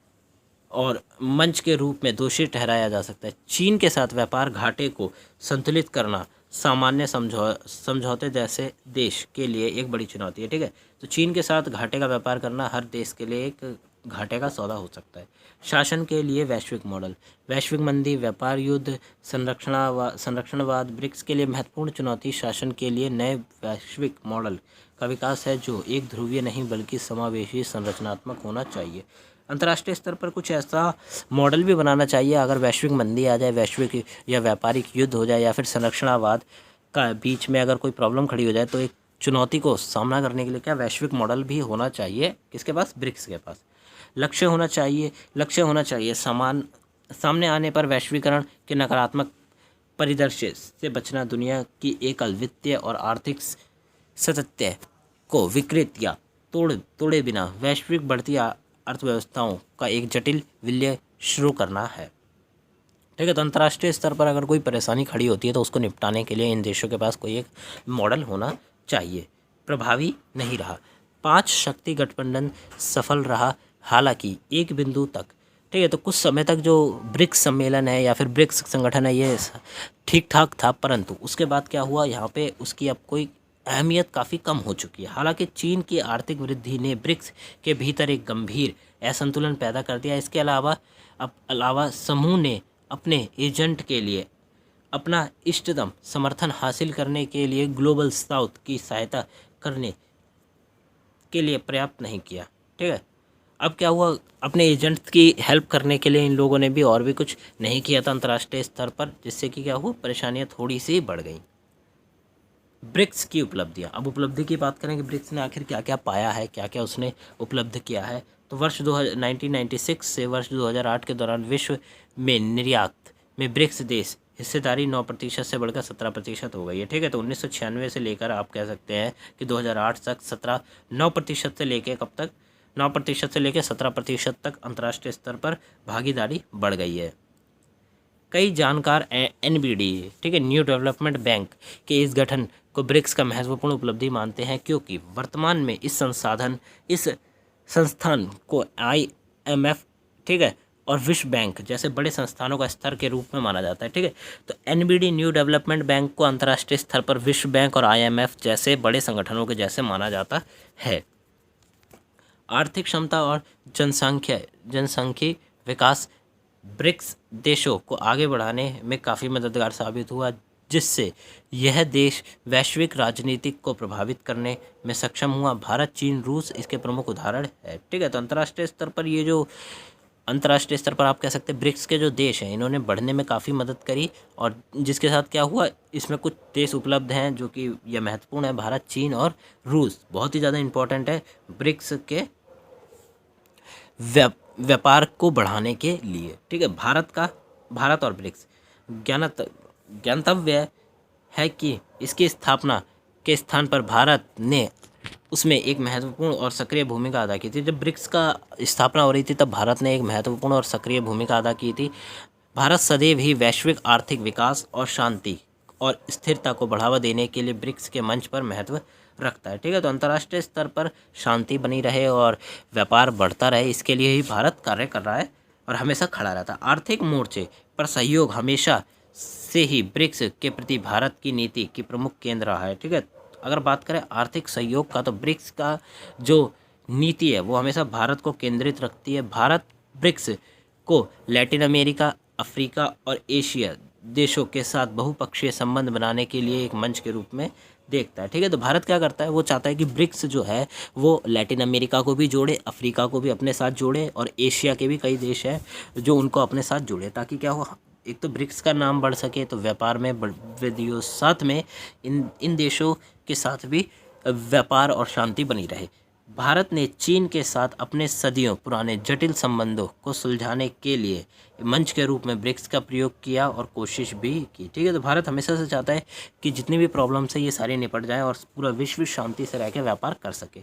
और मंच के रूप में दोषी ठहराया जा सकता है। चीन के साथ व्यापार घाटे को संतुलित करना सामान्य समझौते जैसे देश के लिए एक बड़ी चुनौती है। ठीक है, तो चीन के साथ घाटे का व्यापार करना हर देश के लिए एक घाटे का सौदा हो सकता है। शासन के लिए वैश्विक मॉडल, वैश्विक मंदी, व्यापार युद्ध, संरक्षणवाद ब्रिक्स के लिए महत्वपूर्ण चुनौती। शासन के लिए नए वैश्विक मॉडल का विकास है जो एक ध्रुवीय नहीं बल्कि समावेशी संरचनात्मक होना चाहिए। अंतर्राष्ट्रीय स्तर पर कुछ ऐसा मॉडल भी बनाना चाहिए, अगर वैश्विक मंदी आ जाए, वैश्विक या व्यापारिक युद्ध हो जाए या फिर संरक्षणवाद का बीच में अगर कोई प्रॉब्लम खड़ी हो जाए, तो एक चुनौती को सामना करने के लिए क्या वैश्विक मॉडल भी होना चाहिए, किसके पास, ब्रिक्स के पास। लक्ष्य होना चाहिए सामने आने पर वैश्वीकरण के नकारात्मक परिदृश्य से बचना, दुनिया की एकल वित्तीय और आर्थिक सत्य को विकृत या तोड़े बिना वैश्विक बढ़ती अर्थव्यवस्थाओं का एक जटिल विलय शुरू करना है। ठीक है, तो अंतर्राष्ट्रीय स्तर पर अगर कोई परेशानी खड़ी होती है तो उसको निपटाने के लिए इन देशों के पास कोई एक मॉडल होना चाहिए। प्रभावी नहीं रहा, 5 शक्ति गठबंधन सफल रहा, हालांकि एक बिंदु तक। ठीक है, तो कुछ समय तक जो ब्रिक्स सम्मेलन है या फिर ब्रिक्स संगठन है ये ठीक ठाक था, परंतु उसके बाद क्या हुआ, यहाँ पे उसकी अब कोई अहमियत काफ़ी कम हो चुकी है। हालांकि चीन की आर्थिक वृद्धि ने ब्रिक्स के भीतर एक गंभीर असंतुलन पैदा कर दिया। इसके अलावा समूह ने अपने एजेंट के लिए अपना इष्टतम समर्थन हासिल करने के लिए ग्लोबल साउथ की सहायता करने के लिए पर्याप्त नहीं किया। ठीक है, अब क्या हुआ, अपने एजेंट की हेल्प करने के लिए इन लोगों ने भी और भी कुछ नहीं किया था अंतर्राष्ट्रीय स्तर पर, जिससे कि क्या हुआ, परेशानियां थोड़ी सी बढ़ गई। ब्रिक्स की उपलब्धियां, अब उपलब्धि की बात करें कि ब्रिक्स ने आखिर क्या क्या पाया है, क्या क्या उसने उपलब्ध किया है। तो वर्ष 1996 से वर्ष 2008 के दौरान विश्व में निर्यात में ब्रिक्स देश हिस्सेदारी 9% से बढ़कर 17% हो गई है। ठीक है, तो 1996 से लेकर आप कह सकते हैं कि 2008 तक 9% से लेकर कब तक, 9% से लेकर 17% तक अंतर्राष्ट्रीय स्तर पर भागीदारी बढ़ गई है। कई जानकार NBD, ठीक है, न्यू डेवलपमेंट बैंक के इस गठन को ब्रिक्स का महत्वपूर्ण उपलब्धि मानते हैं, क्योंकि वर्तमान में इस संस्थान को IMF, ठीक है, और विश्व बैंक जैसे बड़े संस्थानों का स्तर के रूप में माना जाता है। ठीक है, तो NBD न्यू डेवलपमेंट बैंक को अंतर्राष्ट्रीय स्तर पर विश्व बैंक और IMF जैसे बड़े संगठनों के जैसे माना जाता है। आर्थिक क्षमता और जनसांख्यिकी विकास ब्रिक्स देशों को आगे बढ़ाने में काफ़ी मददगार साबित हुआ, जिससे यह देश वैश्विक राजनीति को प्रभावित करने में सक्षम हुआ। भारत, चीन, रूस इसके प्रमुख उदाहरण है। ठीक है, तो अंतर्राष्ट्रीय स्तर पर ये जो अंतर्राष्ट्रीय स्तर पर आप कह सकते हैं ब्रिक्स के जो देश हैं इन्होंने बढ़ने में काफ़ी मदद करी, और जिसके साथ क्या हुआ, इसमें कुछ देश उपलब्ध हैं जो कि यह महत्वपूर्ण है, भारत, चीन और रूस बहुत ही ज़्यादा इम्पोर्टेंट है ब्रिक्स के व्यापार को बढ़ाने के लिए। ठीक है, भारत और ब्रिक्स ज्ञातव्य है कि इसकी स्थापना के स्थान पर भारत ने उसमें एक महत्वपूर्ण और सक्रिय भूमिका अदा की थी। जब ब्रिक्स का स्थापना हो रही थी तब भारत ने एक महत्वपूर्ण और सक्रिय भूमिका अदा की थी। भारत सदैव ही वैश्विक आर्थिक विकास और शांति और स्थिरता को बढ़ावा देने के लिए ब्रिक्स के मंच पर महत्व रखता है। ठीक है, तो अंतर्राष्ट्रीय स्तर पर शांति बनी रहे और व्यापार बढ़ता रहे, इसके लिए ही भारत कार्य कर रहा है और हमेशा खड़ा रहता है। आर्थिक मोर्चे पर सहयोग हमेशा से ही ब्रिक्स के प्रति भारत की नीति की प्रमुख केंद्र रहा है। ठीक है, अगर बात करें आर्थिक सहयोग का, तो ब्रिक्स का जो नीति है वो हमेशा भारत को केंद्रित रखती है। भारत ब्रिक्स को लैटिन अमेरिका, अफ्रीका और एशिया देशों के साथ बहुपक्षीय संबंध बनाने के लिए एक मंच के रूप में देखता है। ठीक है, तो भारत क्या करता है, वो चाहता है कि ब्रिक्स जो है वो लैटिन अमेरिका को भी जोड़े, अफ्रीका को भी अपने साथ जोड़े और एशिया के भी कई देश हैं जो उनको अपने साथ जोड़े, ताकि क्या हो, एक तो ब्रिक्स का नाम बढ़ सके, तो व्यापार में वृद्धि हो, साथ में इन देशों के साथ भी व्यापार और शांति बनी रहे। भारत ने चीन के साथ अपने सदियों पुराने जटिल संबंधों को सुलझाने के लिए मंच के रूप में ब्रिक्स का प्रयोग किया और कोशिश भी की। ठीक है, तो भारत हमेशा से चाहता है कि जितनी भी प्रॉब्लम्स है ये सारे निपट जाएं और पूरा विश्व शांति से रह के व्यापार कर सके।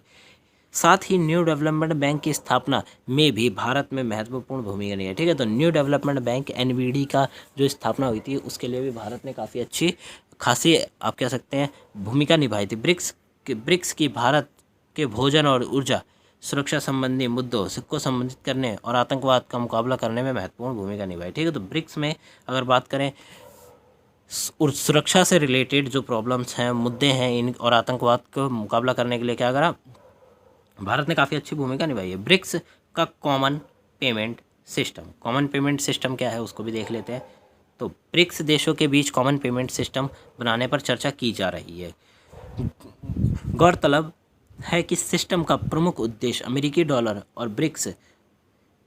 साथ ही न्यू डेवलपमेंट बैंक की स्थापना में भी भारत में महत्वपूर्ण भूमिका नहीं है। ठीक है, तो न्यू डेवलपमेंट बैंक एनवीडी का जो स्थापना हुई थी उसके लिए भी भारत ने काफ़ी अच्छी खासी आप कह सकते हैं भूमिका निभाई थी। ब्रिक्स की भारत के भोजन और ऊर्जा सुरक्षा संबंधी मुद्दों को संबंधित करने और आतंकवाद का मुकाबला करने में महत्वपूर्ण भूमिका निभाई। ठीक है, तो ब्रिक्स में अगर बात करें और सुरक्षा से रिलेटेड जो प्रॉब्लम्स हैं, मुद्दे हैं, इन और आतंकवाद का मुकाबला करने के लिए क्या करा, भारत ने काफ़ी अच्छी भूमिका निभाई है। ब्रिक्स का कॉमन पेमेंट सिस्टम क्या है उसको भी देख लेते हैं। तो ब्रिक्स देशों के बीच कॉमन पेमेंट सिस्टम बनाने पर चर्चा की जा रही है। गौरतलब है कि सिस्टम का प्रमुख उद्देश्य अमेरिकी डॉलर और ब्रिक्स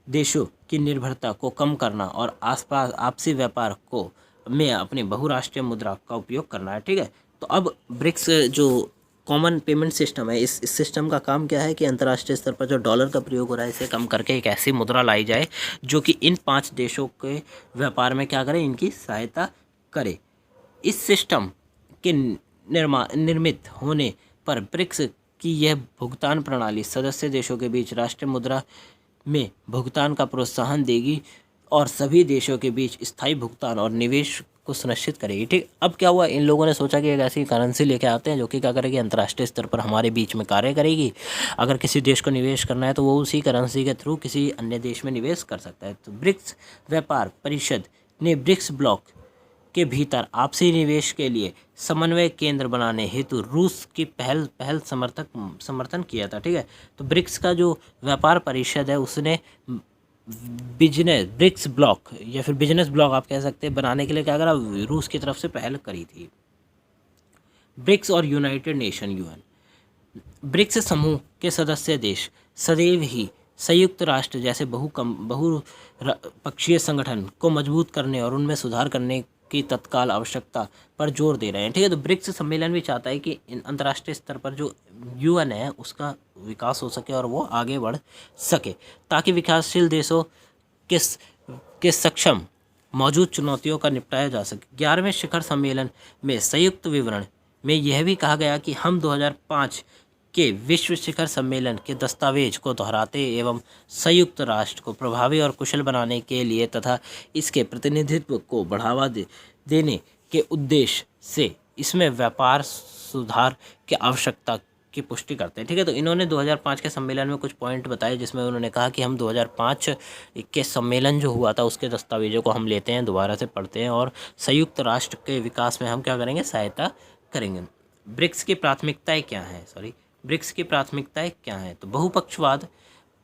देशों की निर्भरता को कम करना और आसपास आपसी व्यापार को में अपनी बहुराष्ट्रीय मुद्रा का उपयोग करना है। ठीक है, तो अब ब्रिक्स जो कॉमन पेमेंट सिस्टम है, इस सिस्टम का काम क्या है कि अंतर्राष्ट्रीय स्तर पर जो डॉलर का प्रयोग हो रहा है इसे कम करके एक ऐसी मुद्रा लाई जाए जो कि इन 5 देशों के व्यापार में क्या करे, इनकी सहायता करे। इस सिस्टम के निर्मित होने पर ब्रिक्स की यह भुगतान प्रणाली सदस्य देशों के बीच राष्ट्रीय मुद्रा में भुगतान का प्रोत्साहन देगी और सभी देशों के बीच स्थायी भुगतान और निवेश को सुनिश्चित करेगी। ठीक, अब क्या हुआ, इन लोगों ने सोचा कि एक ऐसी करेंसी लेके आते हैं जो कि क्या करेगी, अंतर्राष्ट्रीय स्तर पर हमारे बीच में कार्य करेगी। अगर किसी देश को निवेश करना है तो वो उसी करेंसी के थ्रू किसी अन्य देश में निवेश कर सकता है। तो ब्रिक्स व्यापार परिषद ने ब्रिक्स ब्लॉक के भीतर आपसी निवेश के लिए समन्वय केंद्र बनाने हेतु रूस की पहल समर्थन किया था। ठीक है, तो ब्रिक्स का जो व्यापार परिषद है उसने ब्रिक्स ब्लॉक या फिर बिजनेस ब्लॉक आप कह सकते हैं बनाने के लिए क्या करा, रूस की तरफ से पहल करी थी। ब्रिक्स और यूनाइटेड नेशन यूएन, ब्रिक्स समूह के सदस्य देश सदैव ही संयुक्त राष्ट्र जैसे बहुपक्षीय संगठन को मजबूत करने और उनमें सुधार करने की तत्काल आवश्यकता पर जोर दे रहे हैं। ठीक है, तो ब्रिक्स सम्मेलन भी चाहता है कि अंतर्राष्ट्रीय स्तर पर जो यूएन है उसका विकास हो सके और वो आगे बढ़ सके ताकि विकासशील देशों के सक्षम मौजूद चुनौतियों का निपटाया जा सके। 11वें शिखर सम्मेलन में संयुक्त विवरण में यह भी कहा गया कि हम 2005 के विश्व शिखर सम्मेलन के दस्तावेज को दोहराते एवं संयुक्त राष्ट्र को प्रभावी और कुशल बनाने के लिए तथा इसके प्रतिनिधित्व को बढ़ावा देने के उद्देश्य से इसमें व्यापार सुधार की आवश्यकता की पुष्टि करते हैं। ठीक है, तो इन्होंने 2005 के सम्मेलन में कुछ पॉइंट बताए जिसमें उन्होंने कहा कि हम 2005 के सम्मेलन जो हुआ था उसके दस्तावेजों को हम लेते हैं, दोबारा से पढ़ते हैं और संयुक्त राष्ट्र के विकास में हम क्या करेंगे, सहायता करेंगे। ब्रिक्स की प्राथमिकताएं क्या हैं? तो बहुपक्षवाद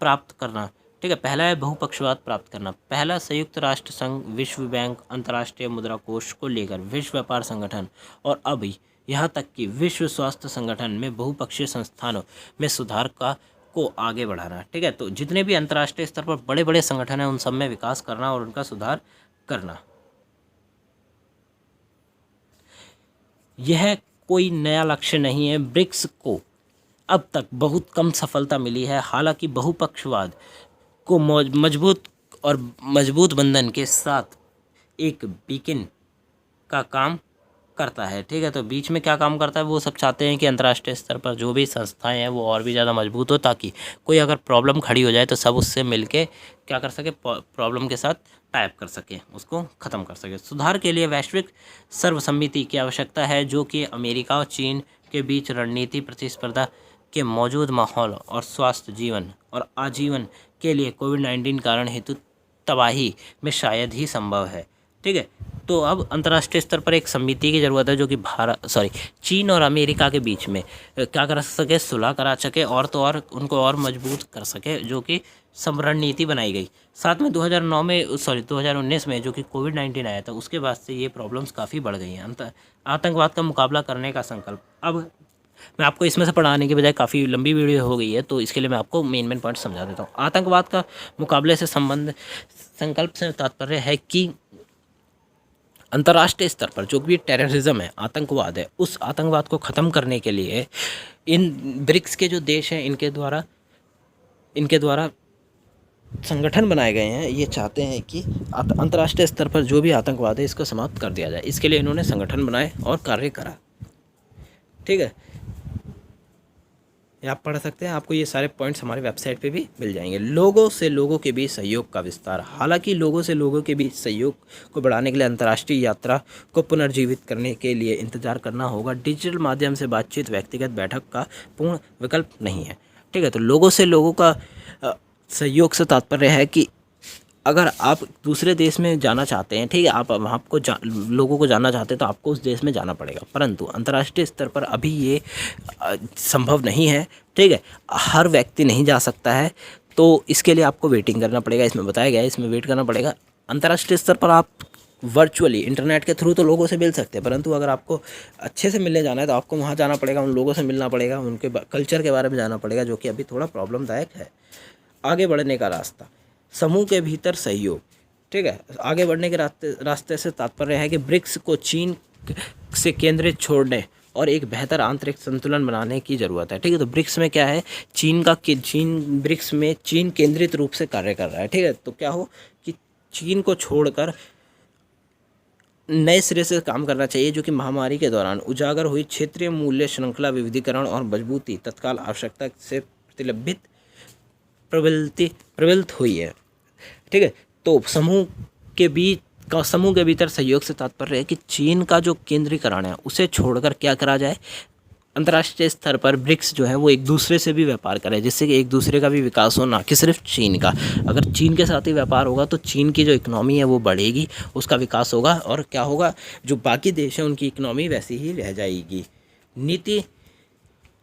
प्राप्त करना। ठीक है, पहला है बहुपक्षवाद प्राप्त करना। पहला, संयुक्त राष्ट्र संघ, विश्व बैंक, अंतर्राष्ट्रीय मुद्रा कोष को लेकर विश्व व्यापार संगठन और अभी यहाँ तक कि विश्व स्वास्थ्य संगठन में बहुपक्षीय संस्थानों में सुधार को आगे बढ़ाना। ठीक है, तो जितने भी अंतर्राष्ट्रीय स्तर पर बड़े बड़े संगठन हैं उन सब में विकास करना और उनका सुधार करना। यह कोई नया लक्ष्य नहीं है। ब्रिक्स को अब तक बहुत कम सफलता मिली है, हालांकि बहुपक्षवाद को मजबूत बंधन के साथ एक बीकन का काम करता है। ठीक है, तो बीच में क्या काम करता है, वो सब चाहते हैं कि अंतर्राष्ट्रीय स्तर पर जो भी संस्थाएं हैं वो और भी ज़्यादा मजबूत हो ताकि कोई अगर प्रॉब्लम खड़ी हो जाए तो सब उससे मिलके क्या कर सके, प्रॉब्लम के साथ टाइप कर सके, उसको ख़त्म कर सके। सुधार के लिए वैश्विक सर्वसम्मति की आवश्यकता है जो कि अमेरिका और चीन के बीच रणनीति प्रतिस्पर्धा के मौजूद माहौल और स्वास्थ्य जीवन और आजीवन के लिए कोविड-19 कारण हेतु तबाही में शायद ही संभव है। ठीक है, तो अब अंतर्राष्ट्रीय स्तर पर एक समिति की ज़रूरत है जो कि चीन और अमेरिका के बीच में क्या कर सके, सुलह करा सके और तो और उनको और मजबूत कर सके, जो कि रणनीति बनाई गई। साथ में 2019 में जो कि कोविड-19 आया था उसके बाद से ये प्रॉब्लम्स काफ़ी बढ़ गई हैं। आतंकवाद का मुकाबला करने का संकल्प। अब मैं आपको इसमें से पढ़ाने के बजाय काफ़ी लंबी वीडियो हो गई है तो इसके लिए मैं आपको मेन पॉइंट समझा देता हूँ। आतंकवाद का मुकाबले से संकल्प से तात्पर्य है कि अंतर्राष्ट्रीय स्तर पर जो भी टेररिज्म है, आतंकवाद है, उस आतंकवाद को ख़त्म करने के लिए इन ब्रिक्स के जो देश हैं इनके द्वारा संगठन बनाए गए हैं। ये चाहते हैं कि अंतर्राष्ट्रीय स्तर पर जो भी आतंकवाद है इसको समाप्त कर दिया जाए। इसके लिए इन्होंने संगठन बनाए और कार्य करा। ठीक है, ये आप पढ़ सकते हैं। आपको ये सारे पॉइंट्स हमारी वेबसाइट पे भी मिल जाएंगे। लोगों से लोगों के बीच सहयोग का विस्तार। हालांकि लोगों से लोगों के बीच सहयोग को बढ़ाने के लिए अंतर्राष्ट्रीय यात्रा को पुनर्जीवित करने के लिए इंतजार करना होगा। डिजिटल माध्यम से बातचीत व्यक्तिगत बैठक का पूर्ण विकल्प नहीं है। ठीक है, तो लोगों से लोगों का सहयोग से तात्पर्य है कि अगर आप दूसरे देश में जाना चाहते हैं, ठीक है, आप आपको लोगों को जानना चाहते हैं तो आपको उस देश में जाना पड़ेगा, परंतु अंतर्राष्ट्रीय स्तर पर अभी ये संभव नहीं है। ठीक है, हर व्यक्ति नहीं जा सकता है, तो इसके लिए आपको वेटिंग करना पड़ेगा। इसमें बताया गया है, इसमें वेट करना पड़ेगा। अंतर्राष्ट्रीय स्तर पर आप वर्चुअली इंटरनेट के थ्रू तो लोगों से मिल सकते हैं, परंतु अगर आपको अच्छे से मिलने जाना है तो आपको वहाँ जाना पड़ेगा, उन लोगों से मिलना पड़ेगा, उनके कल्चर के बारे में जानना पड़ेगा, जो कि अभी थोड़ा प्रॉब्लमदायक है। आगे बढ़ने का रास्ता, समूह के भीतर सहयोग। ठीक है, आगे बढ़ने के रास्ते से तात्पर्य है कि ब्रिक्स को चीन से केंद्रित छोड़ने और एक बेहतर आंतरिक संतुलन बनाने की ज़रूरत है। ठीक है, तो ब्रिक्स में क्या है, चीन ब्रिक्स में चीन केंद्रित रूप से कार्य कर रहा है। ठीक है, तो क्या हो कि चीन को छोड़कर नए सिरे से काम करना चाहिए, जो कि महामारी के दौरान उजागर हुई क्षेत्रीय मूल्य श्रृंखला विविधीकरण और मजबूती तत्काल आवश्यकता से प्रबलित हुई है। ठीक है, तो समूह के भीतर सहयोग से तात्पर्य है कि चीन का जो केंद्रीकरण है उसे छोड़कर क्या करा जाए, अंतर्राष्ट्रीय स्तर पर ब्रिक्स जो है वो एक दूसरे से भी व्यापार करे, जिससे कि एक दूसरे का भी विकास हो, ना कि सिर्फ चीन का। अगर चीन के साथ ही व्यापार होगा तो चीन की जो इकोनॉमी है वो बढ़ेगी, उसका विकास होगा, और क्या होगा, जो बाकी देश हैं उनकी इकोनॉमी वैसी ही रह जाएगी। नीति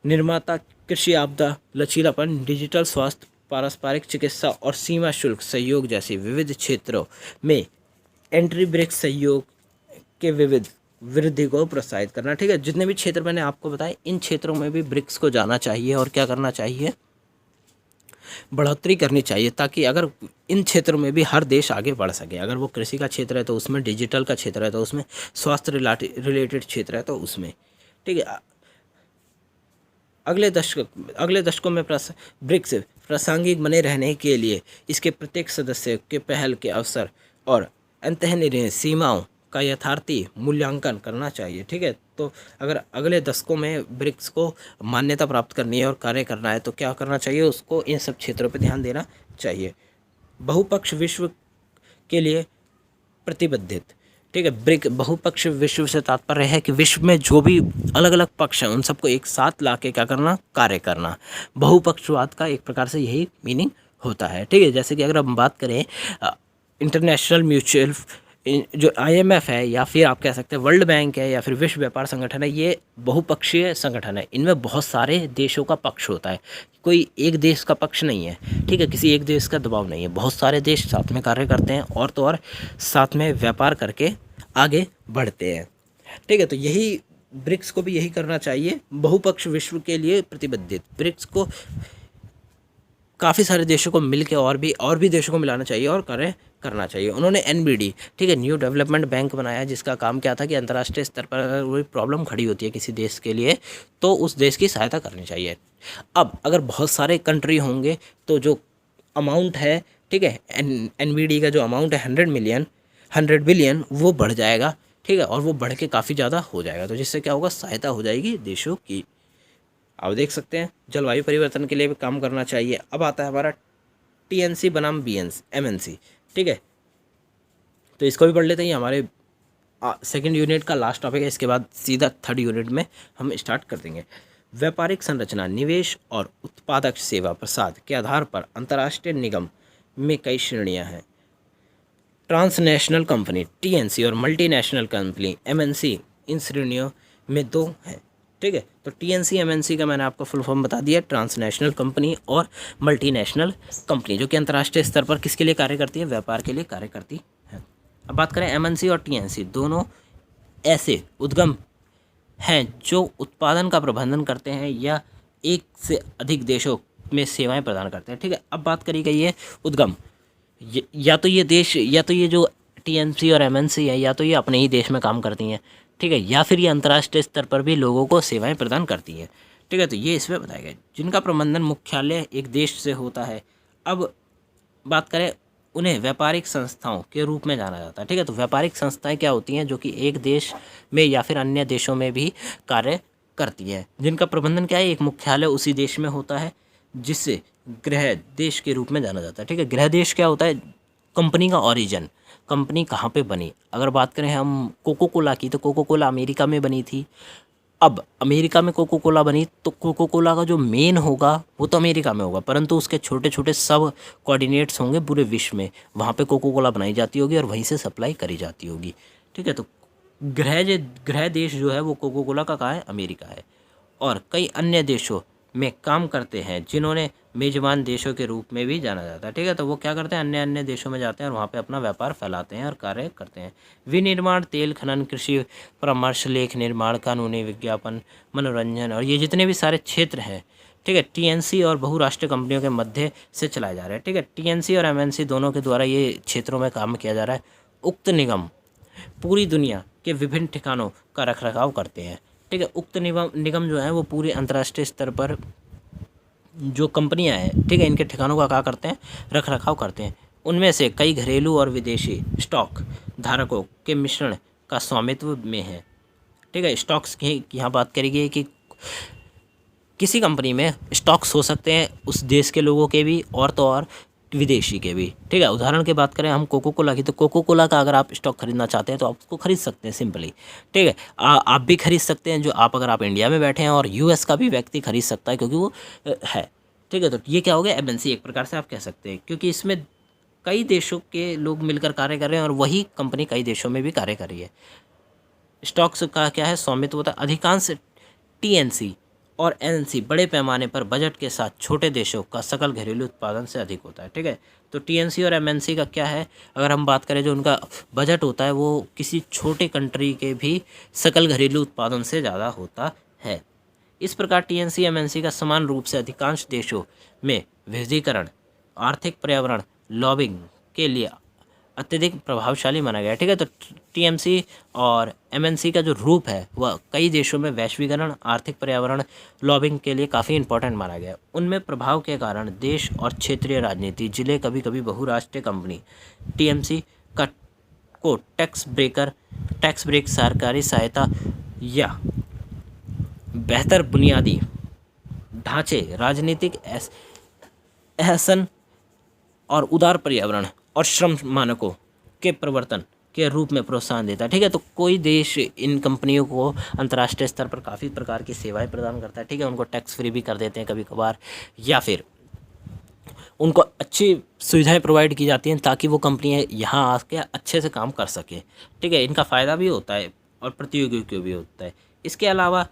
निर्माता, कृषि आपदा, लचीलापन, डिजिटल स्वास्थ्य, पारस्परिक चिकित्सा और सीमा शुल्क सहयोग जैसे विविध क्षेत्रों में एंट्री ब्रिक्स सहयोग के विविध वृद्धि को प्रोत्साहित करना। ठीक है, जितने भी क्षेत्र मैंने आपको बताए, इन क्षेत्रों में भी ब्रिक्स को जाना चाहिए और क्या करना चाहिए, बढ़ोतरी करनी चाहिए, ताकि अगर इन क्षेत्रों में भी हर देश आगे बढ़ सके। अगर वो कृषि का क्षेत्र है तो उसमें, डिजिटल का क्षेत्र है तो उसमें, स्वास्थ्य रिलेटेड क्षेत्र है तो उसमें। ठीक है, अगले दशकों में ब्रिक्स प्रासंगिक बने रहने के लिए इसके प्रत्येक सदस्य के पहल के अवसर और अंतर्निहित सीमाओं का यथार्थी मूल्यांकन करना चाहिए। ठीक है, तो अगर अगले दशकों में ब्रिक्स को मान्यता प्राप्त करनी है और कार्य करना है तो क्या करना चाहिए, उसको इन सब क्षेत्रों पर ध्यान देना चाहिए। बहुपक्ष विश्व के लिए प्रतिबद्धित। ठीक है, ब्रिक बहुपक्ष विश्व से तात्पर्य है कि विश्व में जो भी अलग अलग पक्ष हैं उन सबको एक साथ ला के क्या करना, कार्य करना। बहुपक्षवाद का एक प्रकार से यही मीनिंग होता है। ठीक है, जैसे कि अगर हम बात करें इंटरनेशनल म्यूचुअल, जो IMF है, या फिर आप कह सकते हैं वर्ल्ड बैंक है, या फिर विश्व व्यापार संगठन है, ये बहुपक्षीय संगठन है। इनमें बहुत सारे देशों का पक्ष होता है, कोई एक देश का पक्ष नहीं है। ठीक है, किसी एक देश का दबाव नहीं है, बहुत सारे देश साथ में कार्य करते हैं और तो और साथ में व्यापार करके आगे बढ़ते हैं। ठीक है, तो यही ब्रिक्स को भी यही करना चाहिए, बहुपक्ष विश्व के लिए प्रतिबद्धित। ब्रिक्स को काफ़ी सारे देशों को मिल के और भी देशों को मिलाना चाहिए और कार्य करना चाहिए। उन्होंने NBD, ठीक है, न्यू डेवलपमेंट बैंक बनाया, जिसका काम क्या था कि अंतर्राष्ट्रीय स्तर पर अगर कोई प्रॉब्लम खड़ी होती है किसी देश के लिए तो उस देश की सहायता करनी चाहिए। अब अगर बहुत सारे कंट्री होंगे तो जो अमाउंट है, ठीक है, NBD का जो अमाउंट है 100 बिलियन वो बढ़ जाएगा। ठीक है, और वो बढ़ के काफ़ी ज़्यादा हो जाएगा, तो जिससे क्या होगा, सहायता हो जाएगी देशों की। आप देख सकते हैं जलवायु परिवर्तन के लिए भी काम करना चाहिए। अब आता है हमारा TNC बनाम MNC। ठीक है, तो इसको भी पढ़ लेते हैं, हमारे सेकंड यूनिट का लास्ट टॉपिक है। इसके बाद सीधा थर्ड यूनिट में हम स्टार्ट कर देंगे। व्यापारिक संरचना, निवेश और उत्पादक सेवा प्रसाद के आधार पर अंतर्राष्ट्रीय निगम में कई श्रेणियां हैं। ट्रांसनेशनल कंपनी TNC और मल्टीनेशनल कंपनी MNC, इन श्रेणियों में दो हैं। ठीक है, तो TNC MNC का मैंने आपको फुल फॉर्म बता दिया, ट्रांसनेशनल कंपनी और मल्टीनेशनल कंपनी, जो कि अंतर्राष्ट्रीय स्तर पर किसके लिए कार्य करती है, व्यापार के लिए कार्य करती है। अब बात करें MNC और TNC, दोनों ऐसे उद्यम हैं जो उत्पादन का प्रबंधन करते हैं या एक से अधिक देशों में सेवाएं प्रदान करते हैं। ठीक है, अब बात करी गई है उद्यम, या तो ये देश, या तो ये जो TNC और MNC है, या तो ये अपने ही देश में काम करती हैं, ठीक है, या फिर ये अंतर्राष्ट्रीय स्तर पर भी लोगों को सेवाएं प्रदान करती हैं। ठीक है, तो ये इसमें बताया गया, जिनका प्रबंधन मुख्यालय एक देश से होता है। अब बात करें, उन्हें व्यापारिक संस्थाओं के रूप में जाना जाता है। ठीक है, तो व्यापारिक संस्थाएं क्या होती हैं, जो कि एक देश में या फिर अन्य देशों में भी कार्य करती हैं, जिनका प्रबंधन क्या है, एक मुख्यालय उसी देश में होता है जिसे गृह देश के रूप में जाना जाता है। ठीक है, गृह देश क्या होता है, कंपनी का ओरिजिन, कंपनी कहाँ पे बनी। अगर बात करें हम कोको कोला की, तो कोको कोला अमेरिका में बनी थी। अब अमेरिका में कोको कोला बनी तो कोको कोला का जो मेन होगा वो तो अमेरिका में होगा, परंतु उसके छोटे छोटे सब कोऑर्डिनेट्स होंगे पूरे विश्व में, वहाँ पे कोको कोला बनाई जाती होगी और वहीं से सप्लाई करी जाती होगी। ठीक है, तो गृह देश जो है वो कोको कोला का कहाँ है, अमेरिका है। और कई अन्य देशों में काम करते हैं जिन्होंने मेजबान देशों के रूप में भी जाना जाता है। ठीक है, तो वो क्या करते हैं, अन्य अन्य देशों में जाते हैं और वहाँ पे अपना व्यापार फैलाते हैं और कार्य करते हैं। विनिर्माण, तेल खनन, कृषि परामर्श, लेख निर्माण, कानूनी विज्ञापन, मनोरंजन और ये जितने भी सारे क्षेत्र हैं, ठीक है, टीएनसी और बहुराष्ट्रीय कंपनियों के मध्य से चलाए जा रहे हैं। ठीक है, टीएनसी और एमएनसी दोनों के द्वारा ये क्षेत्रों में काम किया जा रहा है। उक्त निगम पूरी दुनिया के विभिन्न ठिकानों का रखरखाव करते हैं। ठीक है, उक्त निगम जो है वो पूरे अंतर्राष्ट्रीय स्तर पर जो कंपनियां हैं, ठीक है, इनके ठिकानों का क्या करते हैं, रख रखाव करते हैं। उनमें से कई घरेलू और विदेशी स्टॉक धारकों के मिश्रण का स्वामित्व में है। ठीक है, स्टॉक्स की यहाँ बात करेंगे कि किसी कंपनी में स्टॉक्स हो सकते हैं उस देश के लोगों के भी और तो और विदेशी के भी। ठीक है, उदाहरण की बात करें हम कोको कोला की, तो कोको कोला का अगर आप स्टॉक खरीदना चाहते हैं तो आप उसको खरीद सकते हैं सिंपली। ठीक है, आप भी खरीद सकते हैं, जो आप अगर आप इंडिया में बैठे हैं, और यूएस का भी व्यक्ति खरीद सकता है क्योंकि वो है। ठीक है, तो ये क्या हो गया, एमएनसी एक प्रकार से आप कह सकते हैं, क्योंकि इसमें कई देशों के लोग मिलकर कार्य कर रहे हैं और वही कंपनी कई देशों में भी कार्य कर रही है। स्टॉक्स का क्या है, स्वामित्व होता है। अधिकांश टीएनसी और एनसी बड़े पैमाने पर बजट के साथ छोटे देशों का सकल घरेलू उत्पादन से अधिक होता है। ठीक है, तो टीएनसी और एमएनसी का क्या है, अगर हम बात करें जो उनका बजट होता है वो किसी छोटे कंट्री के भी सकल घरेलू उत्पादन से ज़्यादा होता है। इस प्रकार टीएनसी एमएनसी का समान रूप से अधिकांश देशों में विविधीकरण, आर्थिक पर्यावरण, लॉबिंग के लिए अत्यधिक प्रभावशाली माना गया है। ठीक है, तो टीएमसी और एमएनसी का जो रूप है वह कई देशों में वैश्वीकरण, आर्थिक पर्यावरण, लॉबिंग के लिए काफ़ी इंपॉर्टेंट माना गया है। उनमें प्रभाव के कारण देश और क्षेत्रीय राजनीति, जिले, कभी कभी बहुराष्ट्रीय कंपनी टीएमसी का को टैक्स ब्रेक, सरकारी सहायता या बेहतर बुनियादी ढांचे, राजनीतिक एहसन और उदार पर्यावरण और श्रम मानकों के प्रवर्तन के रूप में प्रोत्साहन देता है। ठीक है, तो कोई देश इन कंपनियों को अंतर्राष्ट्रीय स्तर पर काफ़ी प्रकार की सेवाएं प्रदान करता है। ठीक है, उनको टैक्स फ्री भी कर देते हैं कभी कभार, या फिर उनको अच्छी सुविधाएं प्रोवाइड की जाती हैं ताकि वो कंपनियां यहाँ आके अच्छे से काम कर सकें। ठीक है, इनका फ़ायदा भी होता है और प्रतियोगियों को भी होता है। इसके अलावा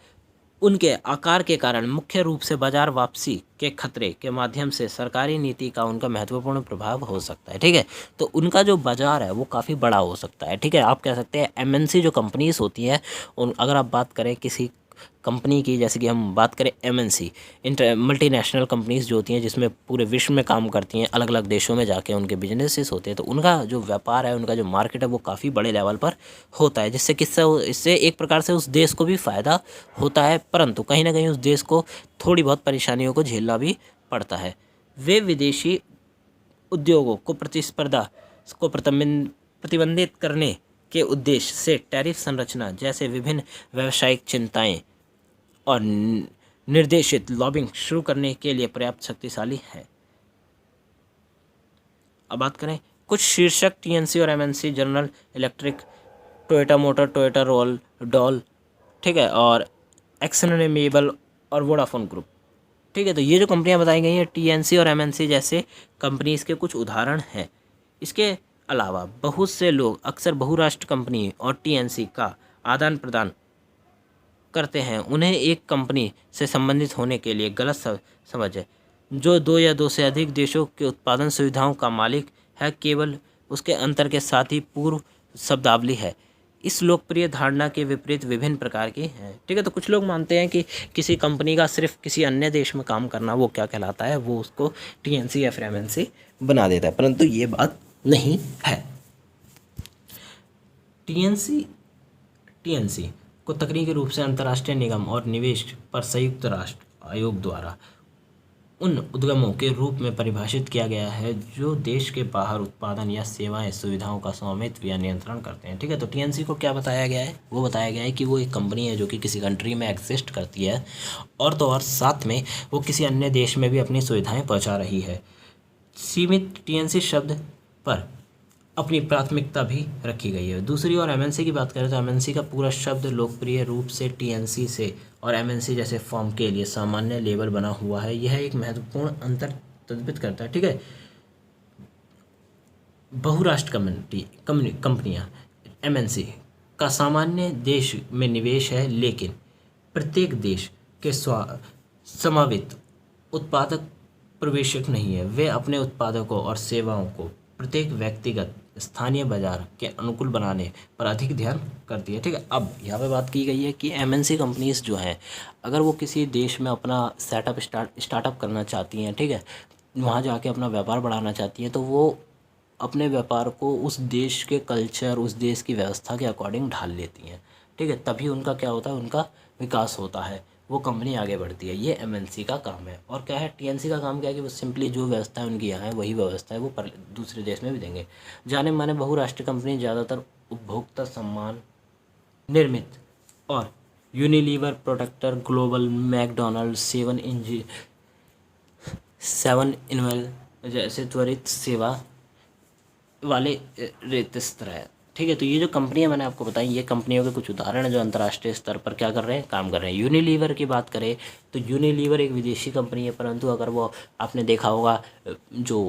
उनके आकार के कारण मुख्य रूप से बाजार वापसी के खतरे के माध्यम से सरकारी नीति का उनका महत्वपूर्ण प्रभाव हो सकता है। ठीक है, तो उनका जो बाजार है वो काफ़ी बड़ा हो सकता है। ठीक है, आप कह सकते हैं एमएनसी जो कंपनीज होती हैं उन, अगर आप बात करें किसी कंपनी की, जैसे कि हम बात करें एमएनसी, मल्टीनेशनल कंपनीज जो होती हैं जिसमें पूरे विश्व में काम करती हैं, अलग अलग देशों में जाके उनके बिजनेसेस होते हैं, तो उनका जो व्यापार है, उनका जो मार्केट है वो काफ़ी बड़े लेवल पर होता है, जिससे इससे एक प्रकार से उस देश को भी फ़ायदा होता है, परंतु कहीं ना कहीं उस देश को थोड़ी बहुत परेशानियों को झेलना भी पड़ता है। वे विदेशी उद्योगों को प्रतिस्पर्धा को प्रतिबंधित करने के उद्देश्य से टैरिफ संरचना जैसे विभिन्न व्यावसायिक चिंताएं और निर्देशित लॉबिंग शुरू करने के लिए पर्याप्त शक्तिशाली है। अब बात करें कुछ शीर्षक टीएनसी और MNC, general electric, Toyota motor, Toyota doll, ठीक है, और एक्सनमेबल और वोडाफोन ग्रुप। ठीक है, तो ये जो कंपनियां बताई गई हैं टीएनसी और एमएनसी जैसे कंपनीज के कुछ उदाहरण हैं। इसके अलावा बहुत से लोग अक्सर बहुराष्ट्रीय कंपनी और टीएनसी का आदान प्रदान करते हैं। उन्हें एक कंपनी से संबंधित होने के लिए गलत समझ है, जो दो या दो से अधिक देशों के उत्पादन सुविधाओं का मालिक है, केवल उसके अंतर के साथ ही पूर्व शब्दावली है। इस लोकप्रिय धारणा के विपरीत विभिन्न प्रकार की हैं। ठीक है, तो कुछ लोग मानते हैं कि किसी कंपनी का सिर्फ किसी अन्य देश में काम करना वो क्या कहलाता है, वो उसको टीएनसी या फिर एमएनसी बना देता है, परंतु ये बात नहीं है। टीएनसी को तकनीकी रूप से अंतर्राष्ट्रीय निगम और निवेश पर संयुक्त राष्ट्र आयोग द्वारा उन उद्यमों के रूप में परिभाषित किया गया है जो देश के बाहर उत्पादन या सेवाएं सुविधाओं का स्वामित्व या नियंत्रण करते हैं। ठीक है, तो टीएनसी को क्या बताया गया है? वो बताया गया है कि वो एक कंपनी है जो कि किसी कंट्री में एग्जिस्ट करती है और तो और साथ में वो किसी अन्य देश में भी अपनी सुविधाएं पहुंचा रही है। सीमित टीएनसी शब्द पर अपनी प्राथमिकता भी रखी गई है। दूसरी ओर एमएनसी की बात करें तो एमएनसी का पूरा शब्द लोकप्रिय रूप से टीएनसी से और एमएनसी जैसे फर्म के लिए सामान्य लेबल बना हुआ है। यह एक महत्वपूर्ण अंतर प्रतिबिंबित करता है। ठीक है, बहुराष्ट्र कंपनियां एमएनसी का सामान्य देश में निवेश है, लेकिन प्रत्येक देश के समावित उत्पादक प्रवेशक नहीं है। वे अपने उत्पादकों और सेवाओं को प्रत्येक व्यक्तिगत स्थानीय बाजार के अनुकूल बनाने पर अधिक ध्यान करती है। ठीक है, अब यहाँ पे बात की गई है कि एमएनसी कंपनीज जो हैं अगर वो किसी देश में अपना स्टार्टअप करना चाहती हैं, ठीक है, वहाँ जाके अपना व्यापार बढ़ाना चाहती हैं, तो वो अपने व्यापार को उस देश के कल्चर, उस देश की व्यवस्था के अकॉर्डिंग ढाल लेती हैं। ठीक है, तभी उनका क्या होता है, उनका विकास होता है, वो कंपनी आगे बढ़ती है। ये एमएनसी का काम है। और क्या है, टीएनसी का काम क्या है कि वो सिंपली जो व्यवस्था है उनकी यहाँ है वही व्यवस्था है वो दूसरे देश में भी देंगे। जाने माने बहुराष्ट्रीय कंपनी ज़्यादातर उपभोक्ता सम्मान निर्मित और Unilever, protector, global, McDonald, seven इनवेल जैसे त्वरित सेवा वाले रेतस्त्र है। ठीक है, तो ये जो कंपनियां मैंने आपको बताई, ये कंपनियों के कुछ उदाहरण हैं जो अंतर्राष्ट्रीय स्तर पर क्या कर रहे हैं, काम कर रहे हैं। यूनिलीवर की बात करें तो यूनिलीवर एक विदेशी कंपनी है, परंतु अगर वो आपने देखा होगा जो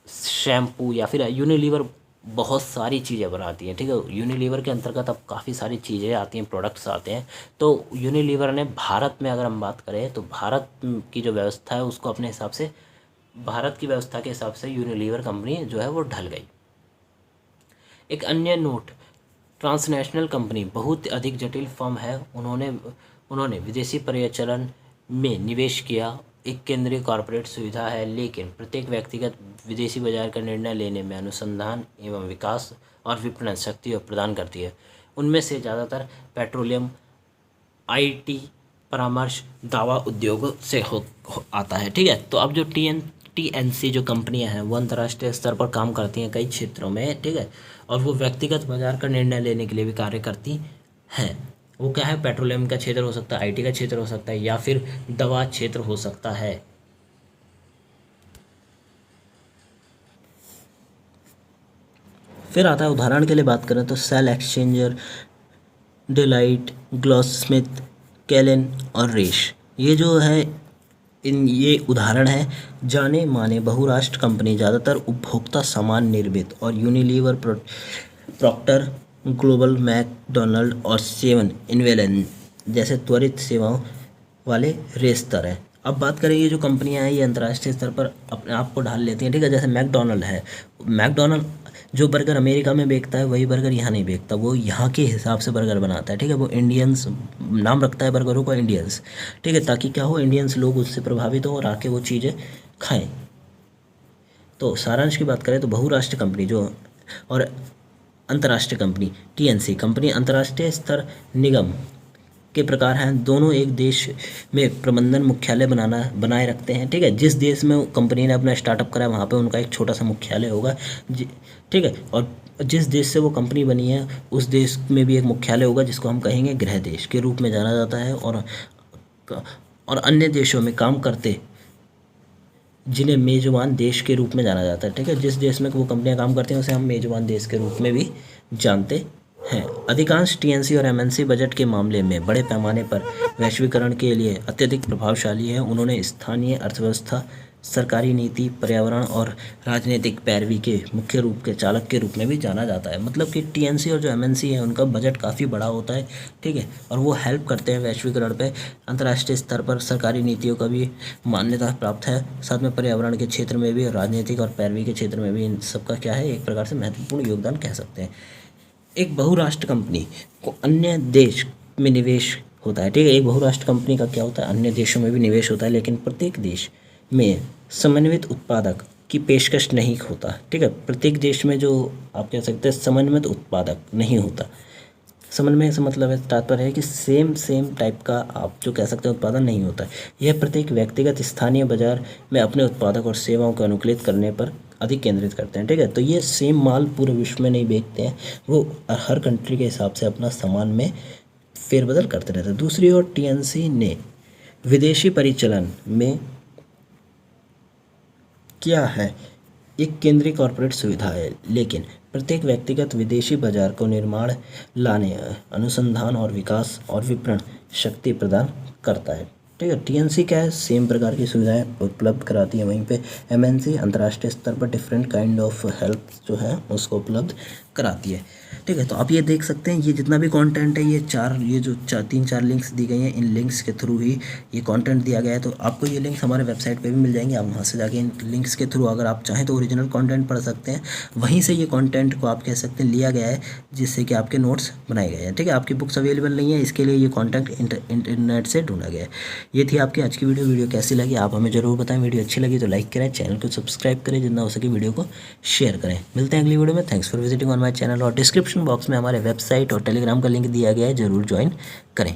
शैम्पू या फिर यूनिलीवर बहुत सारी चीज़ें बनाती हैं। ठीक है, यूनिलीवर के अंतर्गत अब काफ़ी सारी चीज़ें आती हैं, प्रोडक्ट्स आते हैं। तो यूनिलीवर ने भारत में अगर हम बात करें तो भारत की जो व्यवस्था है उसको अपने हिसाब से, भारत की व्यवस्था के हिसाब से यूनिलीवर कंपनी जो है वो ढल गई। एक अन्य नोट, ट्रांसनेशनल कंपनी बहुत अधिक जटिल फर्म है। उन्होंने विदेशी पर्यचलन में निवेश किया। एक केंद्रीय कॉरपोरेट सुविधा है, लेकिन प्रत्येक व्यक्तिगत विदेशी बाजार का निर्णय लेने में अनुसंधान एवं विकास और विपणन शक्ति प्रदान करती है। उनमें से ज़्यादातर पेट्रोलियम, आईटी, परामर्श, दवा उद्योग से आता है। ठीक है, तो अब जो टीएनसी जो कंपनियां हैं वो अंतर्राष्ट्रीय स्तर पर काम करती हैं कई क्षेत्रों में। ठीक है, और वो व्यक्तिगत बाजार का निर्णय लेने के लिए भी कार्य करती हैं। वो क्या है, पेट्रोलियम का क्षेत्र हो सकता है, आईटी का क्षेत्र हो सकता है, या फिर दवा क्षेत्र हो सकता है। फिर आता है, उदाहरण के लिए बात करें तो सेल एक्सचेंजर, डिलाइट, ग्लॉसस्मिथ, कैलन और रेश, ये जो है ये उदाहरण है। जाने माने बहुराष्ट्र कंपनी ज़्यादातर उपभोक्ता सामान निर्मित और यूनिलीवर, प्रॉक्टर, ग्लोबल, मैकडॉनल्ड और सेवन इलेवन जैसे त्वरित सेवाओं वाले रेस्तर हैं। अब बात करें, ये जो कंपनियां हैं ये अंतर्राष्ट्रीय स्तर पर अपने आप को ढाल लेती हैं। ठीक है, जैसे मैकडॉनल्ड है, मैकडॉनल्ड जो बर्गर अमेरिका में बेचता है वही बर्गर यहाँ नहीं बेचता, वो यहाँ के हिसाब से बर्गर बनाता है। ठीक है, वो इंडियंस नाम रखता है बर्गरों को, इंडियंस। ठीक है, ताकि क्या हो, इंडियंस लोग उससे प्रभावित हो और आके वो चीज़ें खाएं। तो सारांश की बात करें तो बहुराष्ट्रीय कंपनी जो और अंतर्राष्ट्रीय कंपनी टीएनसी कंपनी अंतर्राष्ट्रीय स्तर निगम के प्रकार हैं। दोनों एक देश में प्रबंधन मुख्यालय बनाए रखते हैं। ठीक है, जिस देश में कंपनी ने अपना स्टार्टअप करा है वहाँ पे उनका एक छोटा सा मुख्यालय होगा। ठीक है, और जिस देश से वो कंपनी बनी है उस देश में भी एक मुख्यालय होगा जिसको हम कहेंगे गृह देश के रूप में जाना जाता है। और अन्य देशों में काम करते जिन्हें मेज़बान देश के रूप में जाना जाता है। ठीक है, जिस देश में वो कंपनियां काम करती हैं उसे हम मेज़बान देश के रूप में भी जानते हैं। अधिकांश टीएनसी और एमएनसी बजट के मामले में बड़े पैमाने पर वैश्वीकरण के लिए अत्यधिक प्रभावशाली है। उन्होंने स्थानीय अर्थव्यवस्था, सरकारी नीति, पर्यावरण और राजनीतिक पैरवी के मुख्य रूप के चालक के रूप में भी जाना जाता है। मतलब कि टीएनसी और जो एमएनसी है उनका बजट काफ़ी बड़ा होता है। ठीक है, और वो हेल्प करते हैं वैश्वीकरण पे। अंतर्राष्ट्रीय स्तर पर सरकारी नीतियों का भी मान्यता प्राप्त है, साथ में पर्यावरण के क्षेत्र में भी, राजनीतिक और पैरवी के क्षेत्र में भी इन सबका क्या है, एक प्रकार से महत्वपूर्ण योगदान कह सकते हैं। एक बहुराष्ट्र कंपनी को अन्य देश में निवेश होता है। ठीक है, एक बहुराष्ट्र कंपनी का क्या होता है, अन्य देशों में भी निवेश होता है, लेकिन प्रत्येक देश में समन्वित उत्पादक की पेशकश नहीं होता। ठीक है, प्रत्येक देश में जो आप कह सकते हैं समन्वित उत्पादक नहीं होता। समन्वय से मतलब है, तात्पर्य है कि सेम टाइप का आप जो कह सकते हैं उत्पादन नहीं होता है। यह प्रत्येक व्यक्तिगत स्थानीय बाजार में अपने उत्पादक और सेवाओं को अनुकूलित करने पर अधिक केंद्रित करते हैं। ठीक है, तो ये सेम माल पूरे विश्व में नहीं बेचते हैं, वो हर कंट्री के हिसाब से अपना सामान में फेरबदल करते रहते हैं। दूसरी ओर टीएनसी ने विदेशी परिचालन में क्या है, एक केंद्रीय कॉर्पोरेट सुविधा है, लेकिन प्रत्येक व्यक्तिगत विदेशी बाजार को निर्माण लाने, अनुसंधान और विकास और विपणन शक्ति प्रदान करता है। ठीक है, टीएनसी क्या है, सेम प्रकार की सुविधाएं उपलब्ध कराती है। वहीं पे एमएनसी अंतर्राष्ट्रीय स्तर पर डिफरेंट काइंड ऑफ हेल्प जो है उसको उपलब्ध कराती है। ठीक है, तो आप ये देख सकते हैं, ये जितना भी कंटेंट है, ये जो तीन चार लिंक्स दी गई हैं, इन लिंक्स के थ्रू ही ये कंटेंट दिया गया है। तो आपको ये लिंक्स हमारे वेबसाइट पे भी मिल जाएंगे, आप वहाँ से जाके इन लिंक्स के थ्रू अगर आप चाहें तो ओरिजिनल कंटेंट पढ़ सकते हैं। वहीं से ये कंटेंट को आप कह सकते हैं लिया गया है, जिससे कि आपके नोट्स बनाए गए हैं। ठीक है, आपकी बुक्स अवेलेबल नहीं है, इसके लिए ये कॉन्टेंट इंटरनेट से ढूंढा गया है। ये थी आपकी आज की वीडियो कैसी लगी आप हमें ज़रूर बताएं। वीडियो अच्छी लगी तो लाइक करें, चैनल को सब्सक्राइब करें, जितना हो सके वीडियो को शेयर करें। मिलते हैं अगली वीडियो में। Thanks for visiting on my channel, और डिस्क्रिप्शन बॉक्स में हमारे वेबसाइट और टेलीग्राम का लिंक दिया गया है, ज़रूर ज्वाइन करें।